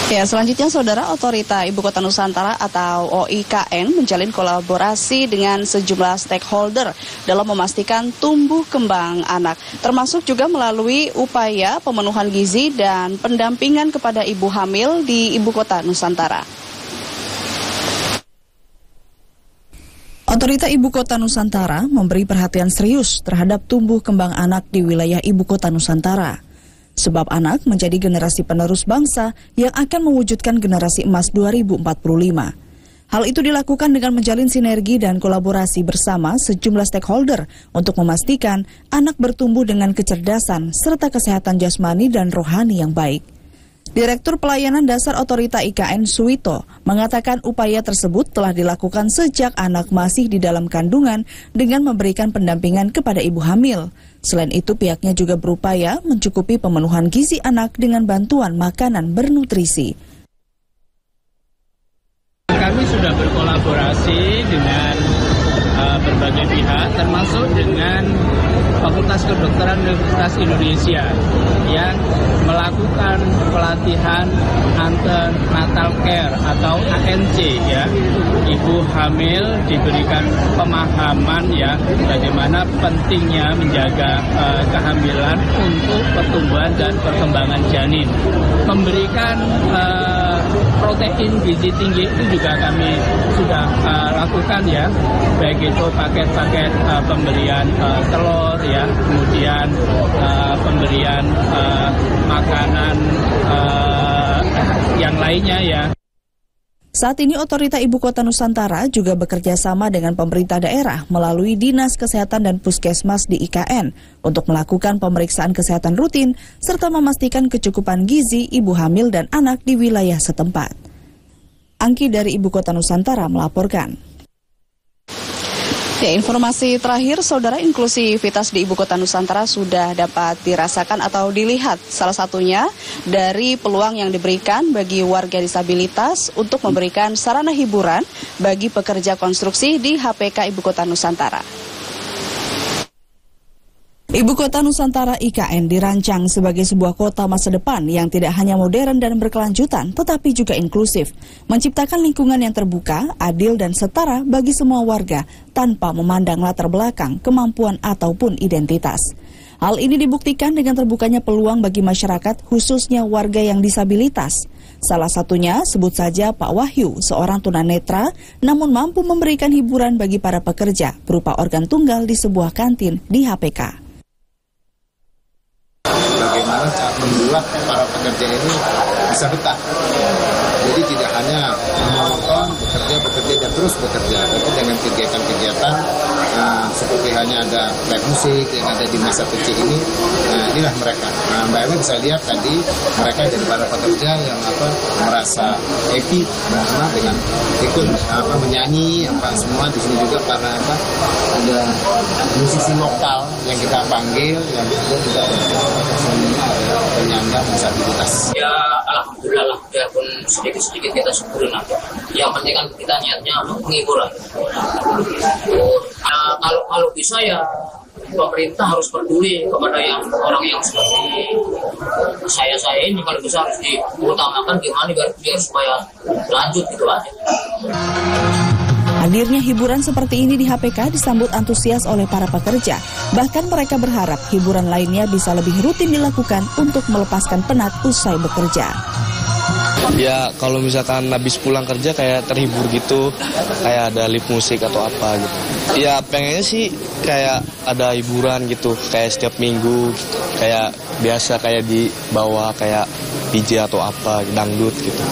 Ya, selanjutnya Saudara, Otorita Ibu Kota Nusantara atau OIKN menjalin kolaborasi dengan sejumlah stakeholder dalam memastikan tumbuh kembang anak, termasuk juga melalui upaya pemenuhan gizi dan pendampingan kepada ibu hamil di Ibu Kota Nusantara. Otorita Ibu Kota Nusantara memberi perhatian serius terhadap tumbuh kembang anak di wilayah Ibu Kota Nusantara. Sebab anak menjadi generasi penerus bangsa yang akan mewujudkan generasi emas 2045. Hal itu dilakukan dengan menjalin sinergi dan kolaborasi bersama sejumlah stakeholder untuk memastikan anak bertumbuh dengan kecerdasan serta kesehatan jasmani dan rohani yang baik. Direktur Pelayanan Dasar Otorita IKN Suwito mengatakan upaya tersebut telah dilakukan sejak anak masih di dalam kandungan dengan memberikan pendampingan kepada ibu hamil. Selain itu, pihaknya juga berupaya mencukupi pemenuhan gizi anak dengan bantuan makanan bernutrisi. Kami sudah berkolaborasi dengan berbagai pihak, termasuk dengan Fakultas Kedokteran Universitas Indonesia yang melakukan pelatihan antenatal care atau ANC ya. Ibu hamil diberikan pemahaman ya bagaimana pentingnya menjaga kehamilan untuk pertumbuhan dan perkembangan janin. Memberikan protein gizi tinggi itu juga kami sudah lakukan ya, baik itu paket-paket pemberian telur ya, kemudian pemberian makanan yang lainnya ya. Saat ini Otorita Ibu Kota Nusantara juga bekerja sama dengan pemerintah daerah melalui Dinas Kesehatan dan Puskesmas di IKN untuk melakukan pemeriksaan kesehatan rutin serta memastikan kecukupan gizi ibu hamil dan anak di wilayah setempat. Angki dari Ibu Kota Nusantara melaporkan. Ya, informasi terakhir, saudara, inklusivitas di Ibu Kota Nusantara sudah dapat dirasakan atau dilihat salah satunya dari peluang yang diberikan bagi warga disabilitas untuk memberikan sarana hiburan bagi pekerja konstruksi di HPK Ibu Kota Nusantara. Ibu Kota Nusantara IKN dirancang sebagai sebuah kota masa depan yang tidak hanya modern dan berkelanjutan, tetapi juga inklusif, menciptakan lingkungan yang terbuka, adil dan setara bagi semua warga tanpa memandang latar belakang, kemampuan ataupun identitas. Hal ini dibuktikan dengan terbukanya peluang bagi masyarakat, khususnya warga yang disabilitas. Salah satunya sebut saja Pak Wahyu, seorang tunanetra namun mampu memberikan hiburan bagi para pekerja berupa organ tunggal di sebuah kantin di HPK. Bagaimana cara membuat para pekerja ini bisa betah. Jadi tidak hanya menonton, bekerja dan terus bekerja, tapi dengan kegiatan-kegiatan seperti hanya ada live musik yang ada di masa kecil ini, inilah mereka. Mbak Ewa bisa lihat tadi mereka dari para pekerja yang merasa happy dengan ikut menyanyi semua di sini juga karena ada musisi lokal yang kita panggil yang juga penyandang disabilitas. Ya alhamdulillah, biarpun sedikit-sedikit kita syukurin aja. Yang penting kan kita niatnya penghiburan. Kalau bisa ya pemerintah harus peduli kepada orang yang seperti saya ini, kalau bisa harus diutamakan gimana biar supaya lanjut gitu aja. Hadirnya hiburan seperti ini di HPK disambut antusias oleh para pekerja. Bahkan mereka berharap hiburan lainnya bisa lebih rutin dilakukan untuk melepaskan penat usai bekerja. Ya kalau misalkan habis pulang kerja kayak terhibur gitu, kayak ada live musik atau apa gitu. Ya pengennya sih kayak ada hiburan gitu, kayak setiap minggu, kayak biasa kayak di bawah kayak DJ atau apa, dangdut gitu.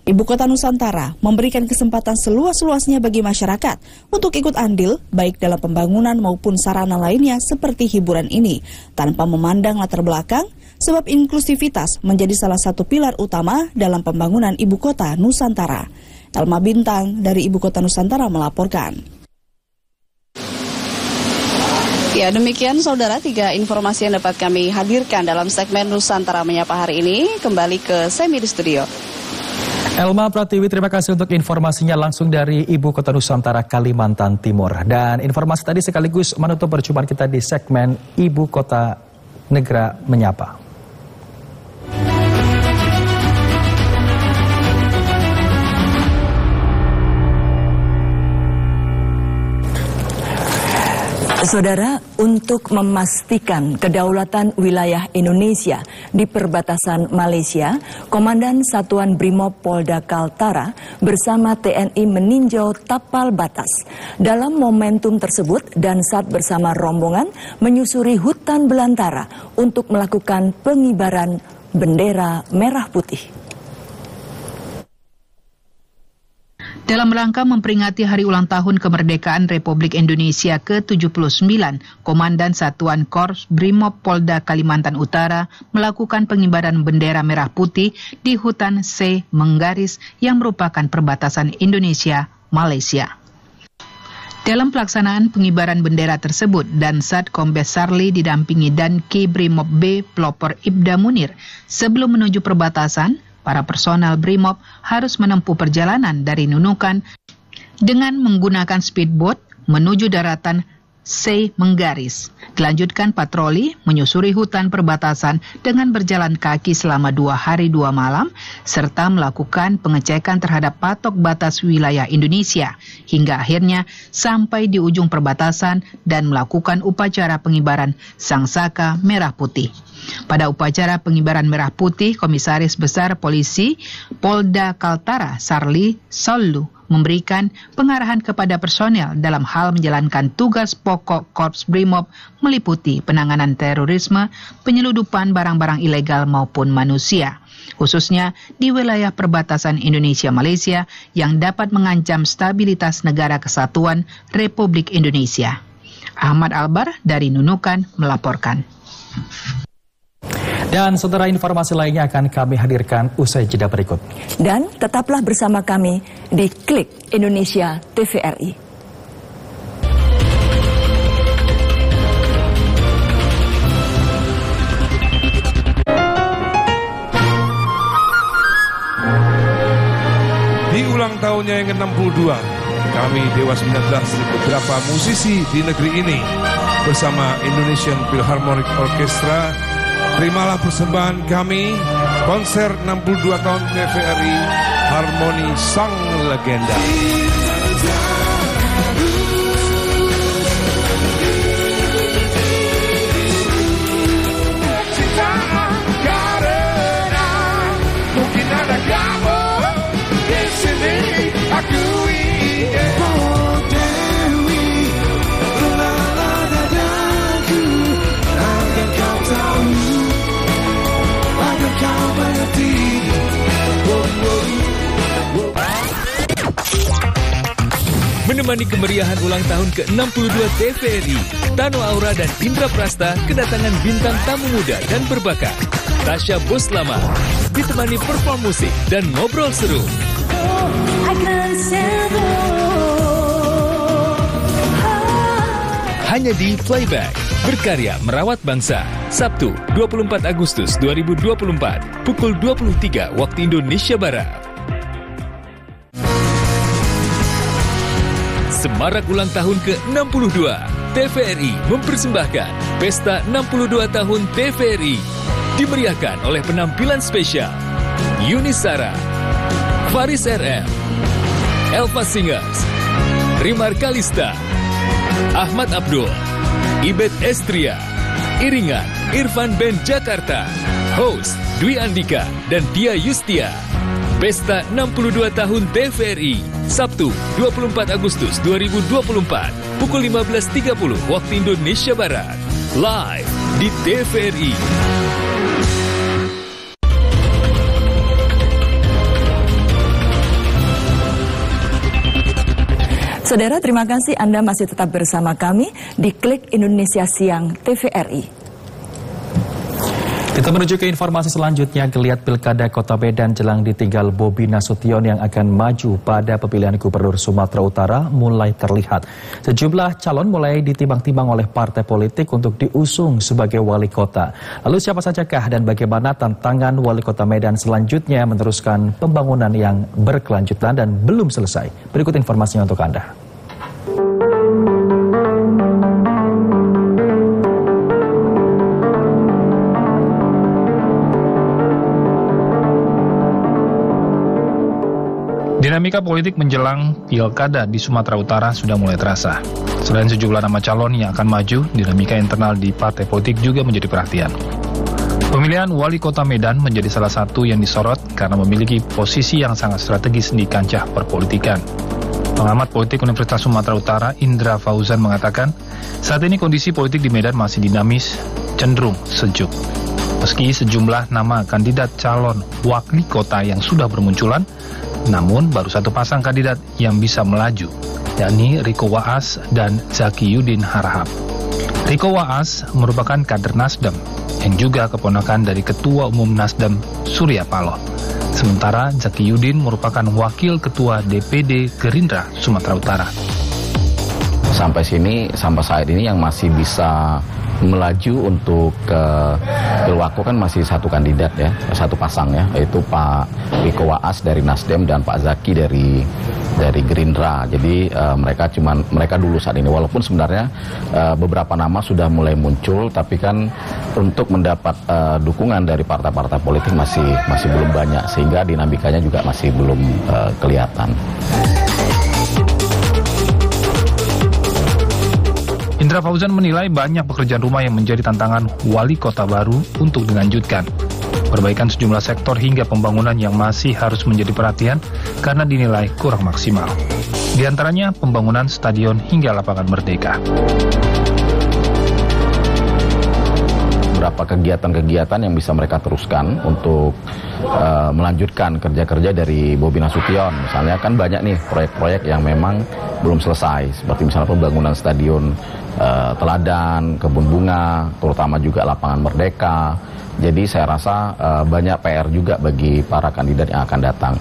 Ibu Kota Nusantara memberikan kesempatan seluas-luasnya bagi masyarakat untuk ikut andil baik dalam pembangunan maupun sarana lainnya seperti hiburan ini tanpa memandang latar belakang, sebab inklusivitas menjadi salah satu pilar utama dalam pembangunan Ibu Kota Nusantara. Elma Bintang dari Ibu Kota Nusantara melaporkan. Ya, demikian saudara 3 informasi yang dapat kami hadirkan dalam segmen Nusantara Menyapa hari ini. Kembali ke Semi di studio. Elma Pratiwi, terima kasih untuk informasinya langsung dari Ibu Kota Nusantara, Kalimantan Timur. Dan informasi tadi sekaligus menutup perjumpaan kita di segmen Ibu Kota Negara Menyapa. Saudara, untuk memastikan kedaulatan wilayah Indonesia di perbatasan Malaysia, Komandan Satuan Brimob Polda Kaltara bersama TNI meninjau tapal batas. Dalam momentum tersebut, Dansat bersama rombongan menyusuri hutan belantara untuk melakukan pengibaran bendera merah putih. Dalam rangka memperingati Hari Ulang Tahun Kemerdekaan Republik Indonesia ke-79, Komandan Satuan Korps Brimob Polda Kalimantan Utara melakukan pengibaran bendera merah putih di hutan C Menggaris yang merupakan perbatasan Indonesia-Malaysia. Dalam pelaksanaan pengibaran bendera tersebut, Dansat Kombes Sarli didampingi Danki Brimob B Pelopor Ibda Munir. Sebelum menuju perbatasan, para personel Brimob harus menempuh perjalanan dari Nunukan dengan menggunakan speedboat menuju daratan Sei Menggaris. Dilanjutkan patroli menyusuri hutan perbatasan dengan berjalan kaki selama 2 hari 2 malam, serta melakukan pengecekan terhadap patok batas wilayah Indonesia, hingga akhirnya sampai di ujung perbatasan dan melakukan upacara pengibaran Sangsaka Merah Putih. Pada upacara pengibaran merah putih, Komisaris Besar Polisi Polda Kaltara Sarli Sallu memberikan pengarahan kepada personel dalam hal menjalankan tugas pokok Korps Brimob meliputi penanganan terorisme, penyeludupan barang-barang ilegal maupun manusia, khususnya di wilayah perbatasan Indonesia-Malaysia yang dapat mengancam stabilitas negara kesatuan Republik Indonesia. Ahmad Albar dari Nunukan melaporkan. Dan saudara, informasi lainnya akan kami hadirkan usai jeda berikut. Dan tetaplah bersama kami di Klik Indonesia TVRI. Di ulang tahunnya yang ke-62, kami Dewa 19 beberapa musisi di negeri ini bersama Indonesian Philharmonic Orchestra, terimalah persembahan kami, konser 62 tahun TVRI, Harmoni Sang Legenda. Karena mungkin ada kamu di sini, aku ingin. Oh Dewi, lala dadaku, agar kau tahu. Menemani kemeriahan ulang tahun ke-62 TVRI, Tano Aura dan Indra Prasta kedatangan bintang tamu muda dan berbakat. Tasya Boslama ditemani perform musik dan ngobrol seru. Hanya di Playback, berkarya merawat bangsa. Sabtu 24 Agustus 2024, pukul 23 waktu Indonesia Barat. Semarak ulang tahun ke-62, TVRI mempersembahkan Pesta 62 Tahun TVRI. Dimeriahkan oleh penampilan spesial Yuni Sara, Faris RM, Elva Singers, Rimar Kalista, Ahmad Abdul, Ibet Estria, iringan Irfan Band Jakarta, host Dwi Andika dan Tia Yustia. Pesta 62 tahun TVRI, Sabtu 24 Agustus 2024, pukul 15.30 waktu Indonesia Barat. Live di TVRI. Saudara, terima kasih Anda masih tetap bersama kami di Klik Indonesia Siang TVRI. Kita menuju ke informasi selanjutnya. Geliat Pilkada Kota Medan jelang ditinggal Bobi Nasution yang akan maju pada pemilihan Gubernur Sumatera Utara mulai terlihat. Sejumlah calon mulai ditimbang-timbang oleh partai politik untuk diusung sebagai wali kota. Lalu siapa sajakah dan bagaimana tantangan wali kota Medan selanjutnya meneruskan pembangunan yang berkelanjutan dan belum selesai? Berikut informasinya untuk Anda. Dinamika politik menjelang pilkada di Sumatera Utara sudah mulai terasa. Selain sejumlah nama calon yang akan maju, dinamika internal di partai politik juga menjadi perhatian. Pemilihan wali kota Medan menjadi salah satu yang disorot karena memiliki posisi yang sangat strategis di kancah perpolitikan. Pengamat politik Universitas Sumatera Utara, Indra Fauzan mengatakan, saat ini kondisi politik di Medan masih dinamis, cenderung sejuk. Meski sejumlah nama kandidat calon wali kota yang sudah bermunculan, namun baru satu pasang kandidat yang bisa melaju, yakni Riko Waas dan Zaki Yudin Harahap. Riko Waas merupakan kader Nasdem yang juga keponakan dari Ketua Umum Nasdem Surya Paloh. Sementara Zaki Yudin merupakan wakil Ketua DPD Gerindra Sumatera Utara. sampai saat ini yang masih bisa melaju untuk ke Pilwako kan masih satu kandidat ya, satu pasang ya, yaitu Pak Riko Waas dari Nasdem dan Pak Zaki dari Gerindra. Jadi mereka dulu saat ini, walaupun sebenarnya beberapa nama sudah mulai muncul, tapi kan untuk mendapat dukungan dari partai-partai politik masih belum banyak, sehingga dinamikanya juga masih belum kelihatan. Indra Fauzan menilai banyak pekerjaan rumah yang menjadi tantangan wali kota baru untuk dilanjutkan. Perbaikan sejumlah sektor hingga pembangunan yang masih harus menjadi perhatian karena dinilai kurang maksimal. Di antaranya pembangunan stadion hingga lapangan Merdeka. Beberapa kegiatan-kegiatan yang bisa mereka teruskan untuk melanjutkan kerja-kerja dari Bobi Nasution. Misalnya kan banyak nih proyek-proyek yang memang belum selesai, seperti misalnya pembangunan stadion Teladan, Kebun Bunga, terutama juga lapangan Merdeka. Jadi saya rasa banyak PR juga bagi para kandidat yang akan datang.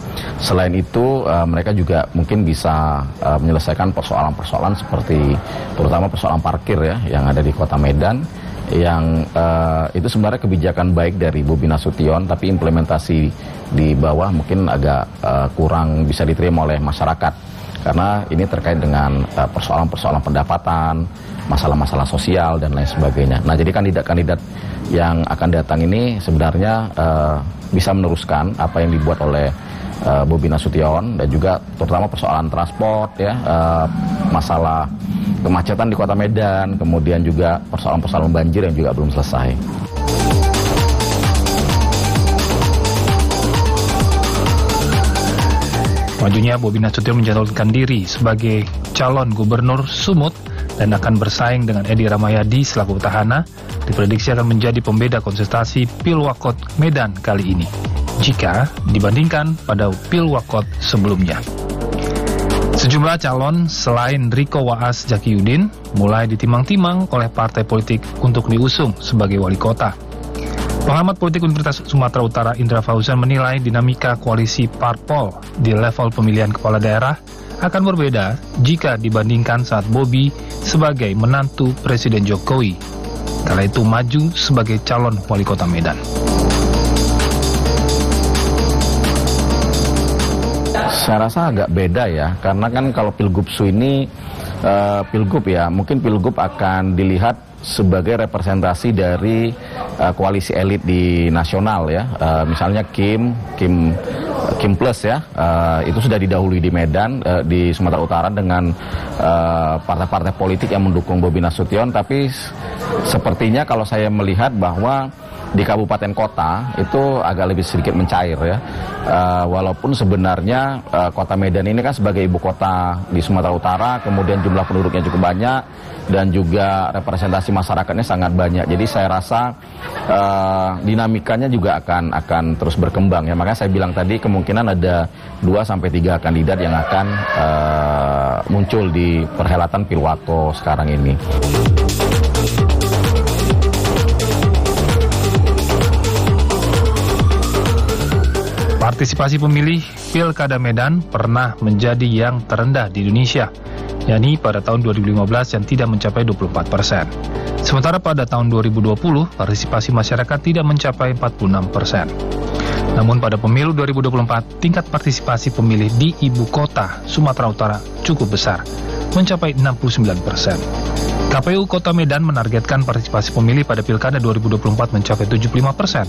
Selain itu mereka juga mungkin bisa menyelesaikan persoalan-persoalan seperti terutama persoalan parkir ya yang ada di Kota Medan, yang itu sebenarnya kebijakan baik dari Bobi Nasution, tapi implementasi di bawah mungkin agak kurang bisa diterima oleh masyarakat, karena ini terkait dengan persoalan-persoalan pendapatan, masalah-masalah sosial dan lain sebagainya. Nah, jadi kandidat-kandidat yang akan datang ini sebenarnya bisa meneruskan apa yang dibuat oleh Bobi Nasution, dan juga terutama persoalan transport ya, masalah kemacetan di Kota Medan, kemudian juga persoalan-persoalan banjir yang juga belum selesai. Majunya Bobi Nasution menjadwalkan diri sebagai calon gubernur Sumut dan akan bersaing dengan Edi Rahmayadi selaku petahana, diprediksi akan menjadi pembeda kontestasi Pilwakot Medan kali ini, jika dibandingkan pada Pilwakot sebelumnya. Sejumlah calon selain Riko Waas Zakiyudin mulai ditimang-timang oleh partai politik untuk diusung sebagai wali kota. Pengamat politik Universitas Sumatera Utara Indra Fauzan menilai dinamika koalisi parpol di level pemilihan kepala daerah akan berbeda jika dibandingkan saat Bobi sebagai menantu Presiden Jokowi kala itu maju sebagai calon wali kota Medan. Saya rasa agak beda ya, karena kan kalau Pilgubsu ini Pilgub ya, mungkin Pilgub akan dilihat sebagai representasi dari koalisi elit di nasional ya, misalnya Kim Plus ya, itu sudah didahului di Medan, di Sumatera Utara dengan partai-partai politik yang mendukung Bobi Nasution, tapi sepertinya kalau saya melihat bahwa di kabupaten kota itu agak lebih sedikit mencair ya, walaupun sebenarnya kota Medan ini kan sebagai ibu kota di Sumatera Utara, kemudian jumlah penduduknya cukup banyak dan juga representasi masyarakatnya sangat banyak. Jadi saya rasa dinamikanya juga akan terus berkembang ya. Makanya saya bilang tadi kemungkinan ada 2-3 kandidat yang akan muncul di perhelatan Pilwako sekarang ini. Partisipasi pemilih Pilkada Medan pernah menjadi yang terendah di Indonesia, yakni pada tahun 2015 yang tidak mencapai 24%. Sementara pada tahun 2020, partisipasi masyarakat tidak mencapai 46%. Namun pada pemilu 2024, tingkat partisipasi pemilih di ibu kota Sumatera Utara cukup besar, mencapai 69%. KPU Kota Medan menargetkan partisipasi pemilih pada Pilkada 2024 mencapai 75%.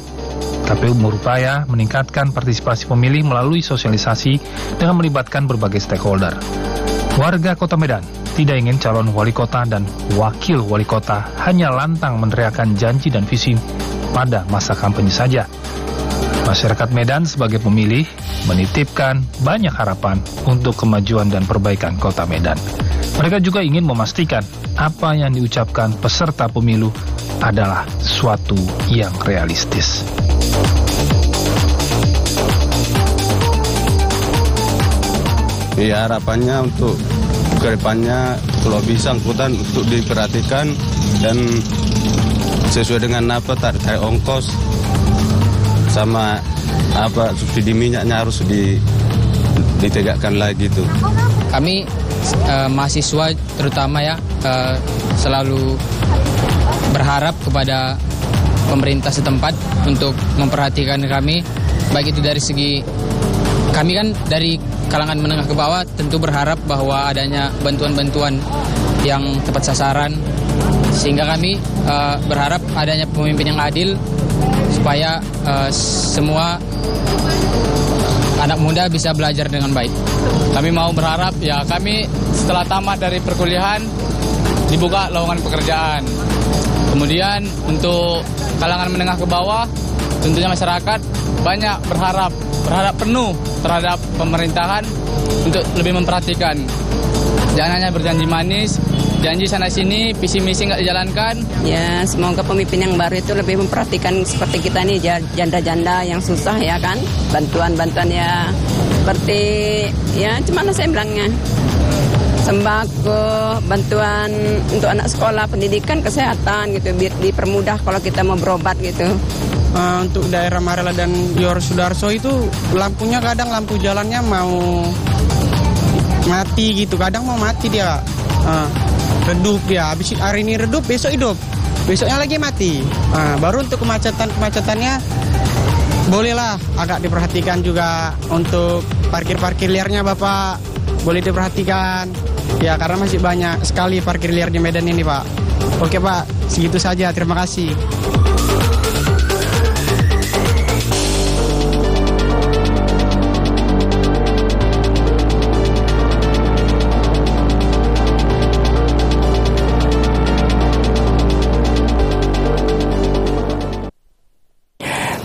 KPU berupaya meningkatkan partisipasi pemilih melalui sosialisasi dengan melibatkan berbagai stakeholder. Warga Kota Medan tidak ingin calon wali kota dan wakil wali kota hanya lantang meneriakan janji dan visi pada masa kampanye saja. Masyarakat Medan sebagai pemilih menitipkan banyak harapan untuk kemajuan dan perbaikan Kota Medan. Mereka juga ingin memastikan apa yang diucapkan peserta pemilu adalah suatu yang realistis. Ya, harapannya untuk ke depannya kalau bisa angkutan untuk diperhatikan dan sesuai dengan apa tarif ongkos sama apa subsidi minyaknya harus ditegakkan lagi tuh. Kami mahasiswa terutama ya selalu berharap kepada pemerintah setempat untuk memperhatikan kami, baik itu dari segi kami kan dari kalangan menengah ke bawah tentu berharap bahwa adanya bantuan-bantuan yang tepat sasaran, sehingga kami berharap adanya pemimpin yang adil supaya semua anak muda bisa belajar dengan baik. Kami mau berharap ya kami setelah tamat dari perkuliahan dibuka lowongan pekerjaan. Kemudian untuk kalangan menengah ke bawah tentunya masyarakat banyak berharap penuh terhadap pemerintahan untuk lebih memperhatikan. Jangan hanya berjanji manis, janji sana sini, visi misi nggak dijalankan. Ya, semoga pemimpin yang baru itu lebih memperhatikan seperti kita nih janda-janda yang susah ya kan. Bantuan-bantuan ya seperti ya gimana saya bilangnya, sembako, bantuan untuk anak sekolah, pendidikan, kesehatan gitu, biar dipermudah kalau kita mau berobat gitu. Untuk daerah Marela dan Yor Sudarso itu lampunya kadang lampu jalannya mau mati gitu, kadang mau mati dia, redup dia, habis hari ini redup besok hidup, besoknya lagi mati. Baru untuk kemacetannya bolehlah agak diperhatikan juga untuk parkir liarnya Bapak, boleh diperhatikan ya karena masih banyak sekali parkir liar di Medan ini Pak. Oke Pak, segitu saja, terima kasih.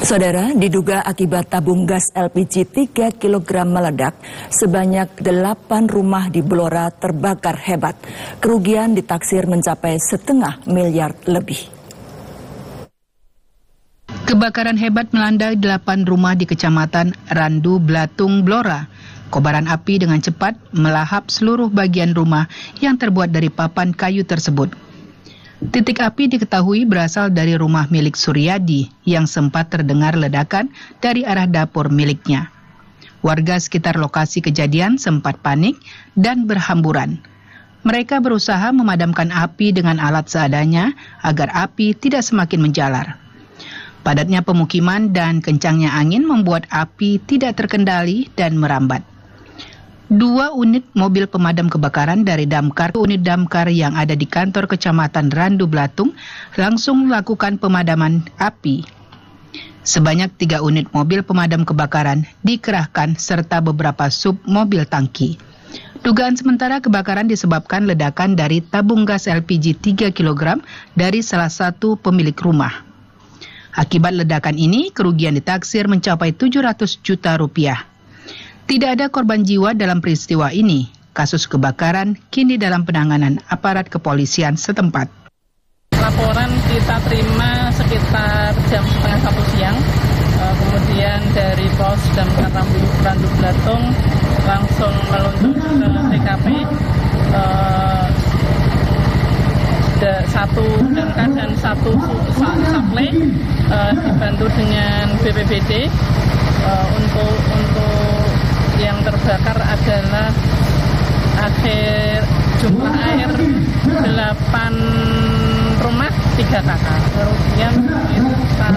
Saudara, diduga akibat tabung gas LPG 3 kg meledak, sebanyak 8 rumah di Blora terbakar hebat. Kerugian ditaksir mencapai 0,5 miliar lebih. Kebakaran hebat melanda 8 rumah di Kecamatan Randu Blatung, Blora. Kobaran api dengan cepat melahap seluruh bagian rumah yang terbuat dari papan kayu tersebut. Titik api diketahui berasal dari rumah milik Suryadi yang sempat terdengar ledakan dari arah dapur miliknya. Warga sekitar lokasi kejadian sempat panik dan berhamburan. Mereka berusaha memadamkan api dengan alat seadanya agar api tidak semakin menjalar. Padatnya pemukiman dan kencangnya angin membuat api tidak terkendali dan merambat. 2 unit mobil pemadam kebakaran dari damkar unit damkar yang ada di kantor Kecamatan Randu Blatung langsung melakukan pemadaman api. Sebanyak 3 unit mobil pemadam kebakaran dikerahkan serta beberapa sub mobil tangki. Dugaan sementara kebakaran disebabkan ledakan dari tabung gas LPG 3 kg dari salah satu pemilik rumah. Akibat ledakan ini, kerugian ditaksir mencapai 700 juta rupiah. Tidak ada korban jiwa dalam peristiwa ini. Kasus kebakaran kini dalam penanganan aparat kepolisian setempat. Laporan kita terima sekitar jam 12:30 siang. Kemudian dari Pos Damkar Randu Blatung langsung meluncur ke TKP. Satu damkar dan satu suplai dibantu dengan BPBD untuk yang terbakar adalah jumlah air 8 rumah 3 kakak. Kerugian sekitar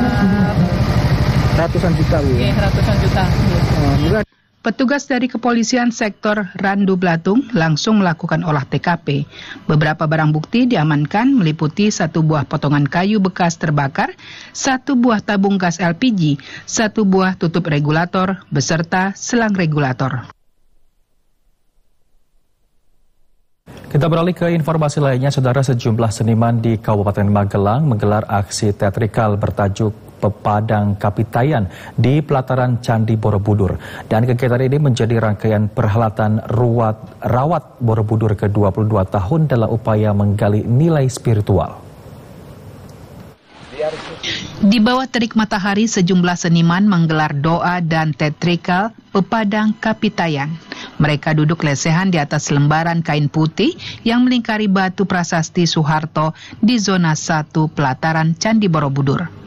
ratusan juta. Ratusan juta. Petugas dari Kepolisian Sektor Randu Blatung langsung melakukan olah TKP. Beberapa barang bukti diamankan meliputi 1 buah potongan kayu bekas terbakar, 1 buah tabung gas LPG, 1 buah tutup regulator, beserta selang regulator. Kita beralih ke informasi lainnya, saudara. Sejumlah seniman di Kabupaten Magelang menggelar aksi teatrikal bertajuk Pepadang Kapitayan di pelataran Candi Borobudur. Dan kegiatan ini menjadi rangkaian perhelatan Rawat Borobudur ke-22 tahun dalam upaya menggali nilai spiritual. Di bawah terik matahari, sejumlah seniman menggelar doa dan teatrikal Pepadang Kapitayan. Mereka duduk lesehan di atas lembaran kain putih yang melingkari batu prasasti Soeharto di zona 1 pelataran Candi Borobudur.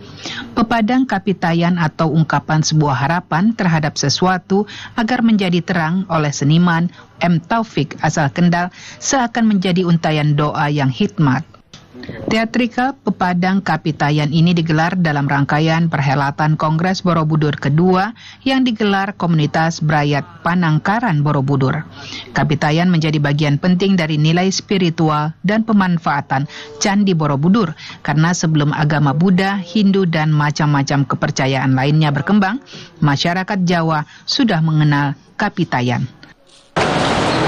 Pepadang kapitayan atau ungkapan sebuah harapan terhadap sesuatu agar menjadi terang oleh seniman M. Taufik asal Kendal seakan menjadi untayan doa yang hikmat. Teatrikal Pepadang Kapitayan ini digelar dalam rangkaian perhelatan Kongres Borobudur kedua yang digelar komunitas Brayat Panangkaran Borobudur. Kapitayan menjadi bagian penting dari nilai spiritual dan pemanfaatan Candi Borobudur karena sebelum agama Buddha, Hindu dan macam-macam kepercayaan lainnya berkembang, masyarakat Jawa sudah mengenal Kapitayan.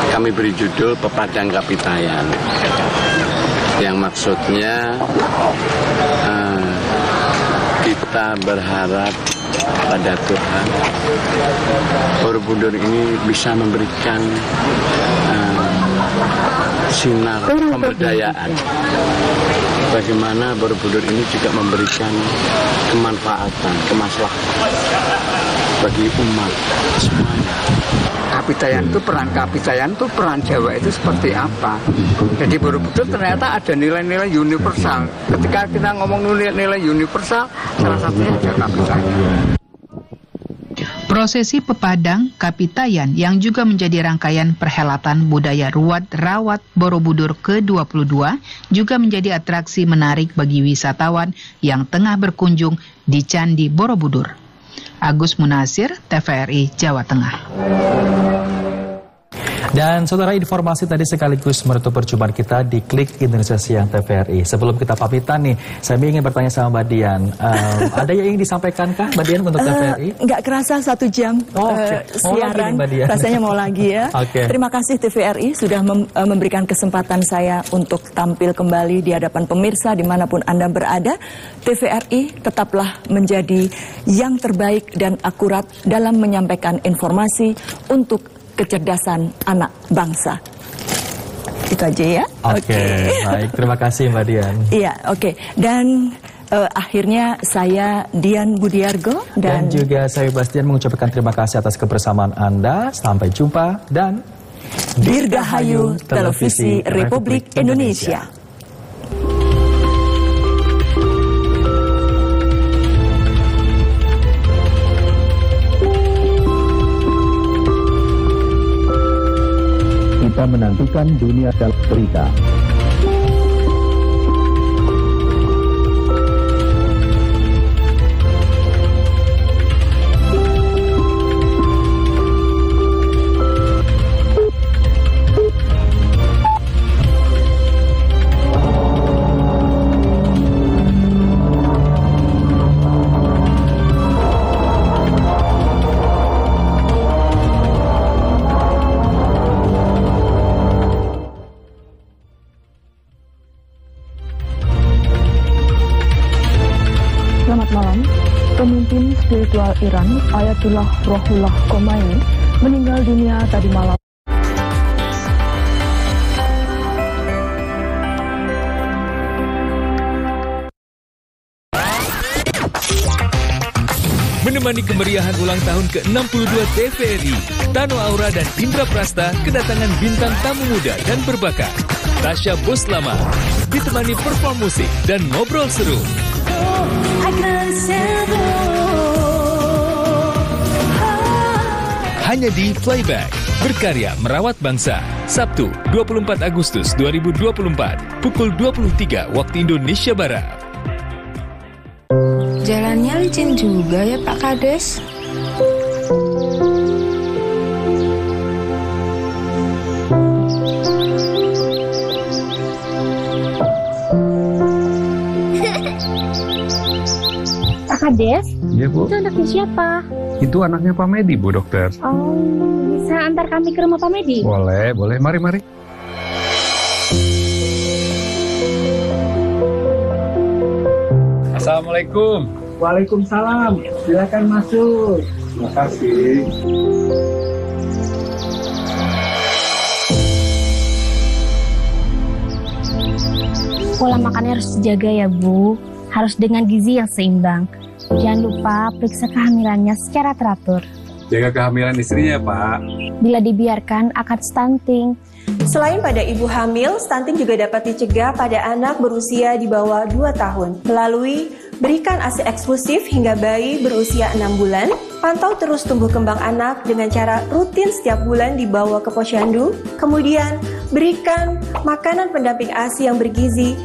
Kami beri judul Pepadang Kapitayan, yang maksudnya kita berharap pada Tuhan Borobudur ini bisa memberikan sinar pemberdayaan. Bagaimana Borobudur ini juga memberikan kemanfaatan, kemaslahatan bagi umat semuanya. Kapitayan itu, peran Jawa itu seperti apa? Jadi Borobudur ternyata ada nilai-nilai universal. Ketika kita ngomong nilai universal, salah satunya ada Kapitayan. Prosesi Pepadang Kapitayan yang juga menjadi rangkaian perhelatan budaya Ruat Rawat Borobudur ke-22 juga menjadi atraksi menarik bagi wisatawan yang tengah berkunjung di Candi Borobudur. Agus Munasir, TVRI Jawa Tengah. Dan saudara, informasi tadi sekaligus menutup perjumpaan kita di Klik Indonesia Siang TVRI. Sebelum kita pamitan nih, saya ingin bertanya sama Mbak Dian. Ada yang ingin disampaikan kah Mbak Dian untuk TVRI? Nggak kerasa 1 jam siaran, rasanya mau lagi ya. Terima kasih TVRI sudah memberikan kesempatan saya untuk tampil kembali di hadapan pemirsa dimanapun Anda berada. TVRI tetaplah menjadi yang terbaik dan akurat dalam menyampaikan informasi untuk kecerdasan anak bangsa. Itu aja ya. Oke. Baik, terima kasih Mbak Dian. Iya, oke. Dan akhirnya saya Dian Budiargo dan juga saya Bastian mengucapkan terima kasih atas kebersamaan Anda. Sampai jumpa dan Dirgahayu Televisi Republik Indonesia. Kita menantikan dunia dalam berita. Pemimpin spiritual Iran, Ayatullah Ruhollah Khomeini, meninggal dunia tadi malam. Menemani kemeriahan ulang tahun ke-62 TVRI, Tano Aura dan Indra Prasta kedatangan bintang tamu muda dan berbakat. Tasya Boslama ditemani perform musik dan ngobrol seru. Hanya di Playback, berkarya merawat bangsa. Sabtu 24 Agustus 2024, pukul 23 waktu Indonesia Barat. Jalannya licin juga ya Pak Kades. Pak Kades? Iya Bu. Itu anaknya siapa? Itu anaknya Pak Medi Bu dokter. Oh, bisa antar kami ke rumah Pak Medi? Boleh, boleh. Mari, mari. Assalamualaikum. Waalaikumsalam. Silakan masuk. Terima kasih. Pola makannya harus dijaga ya Bu. Harus dengan gizi yang seimbang. Jangan lupa periksa kehamilannya secara teratur. Jaga kehamilan istrinya, Pak. Bila dibiarkan akan stunting. Selain pada ibu hamil, stunting juga dapat dicegah pada anak berusia di bawah 2 tahun melalui berikan ASI eksklusif hingga bayi berusia 6 bulan, pantau terus tumbuh kembang anak dengan cara rutin setiap bulan dibawa ke posyandu, kemudian berikan makanan pendamping ASI yang bergizi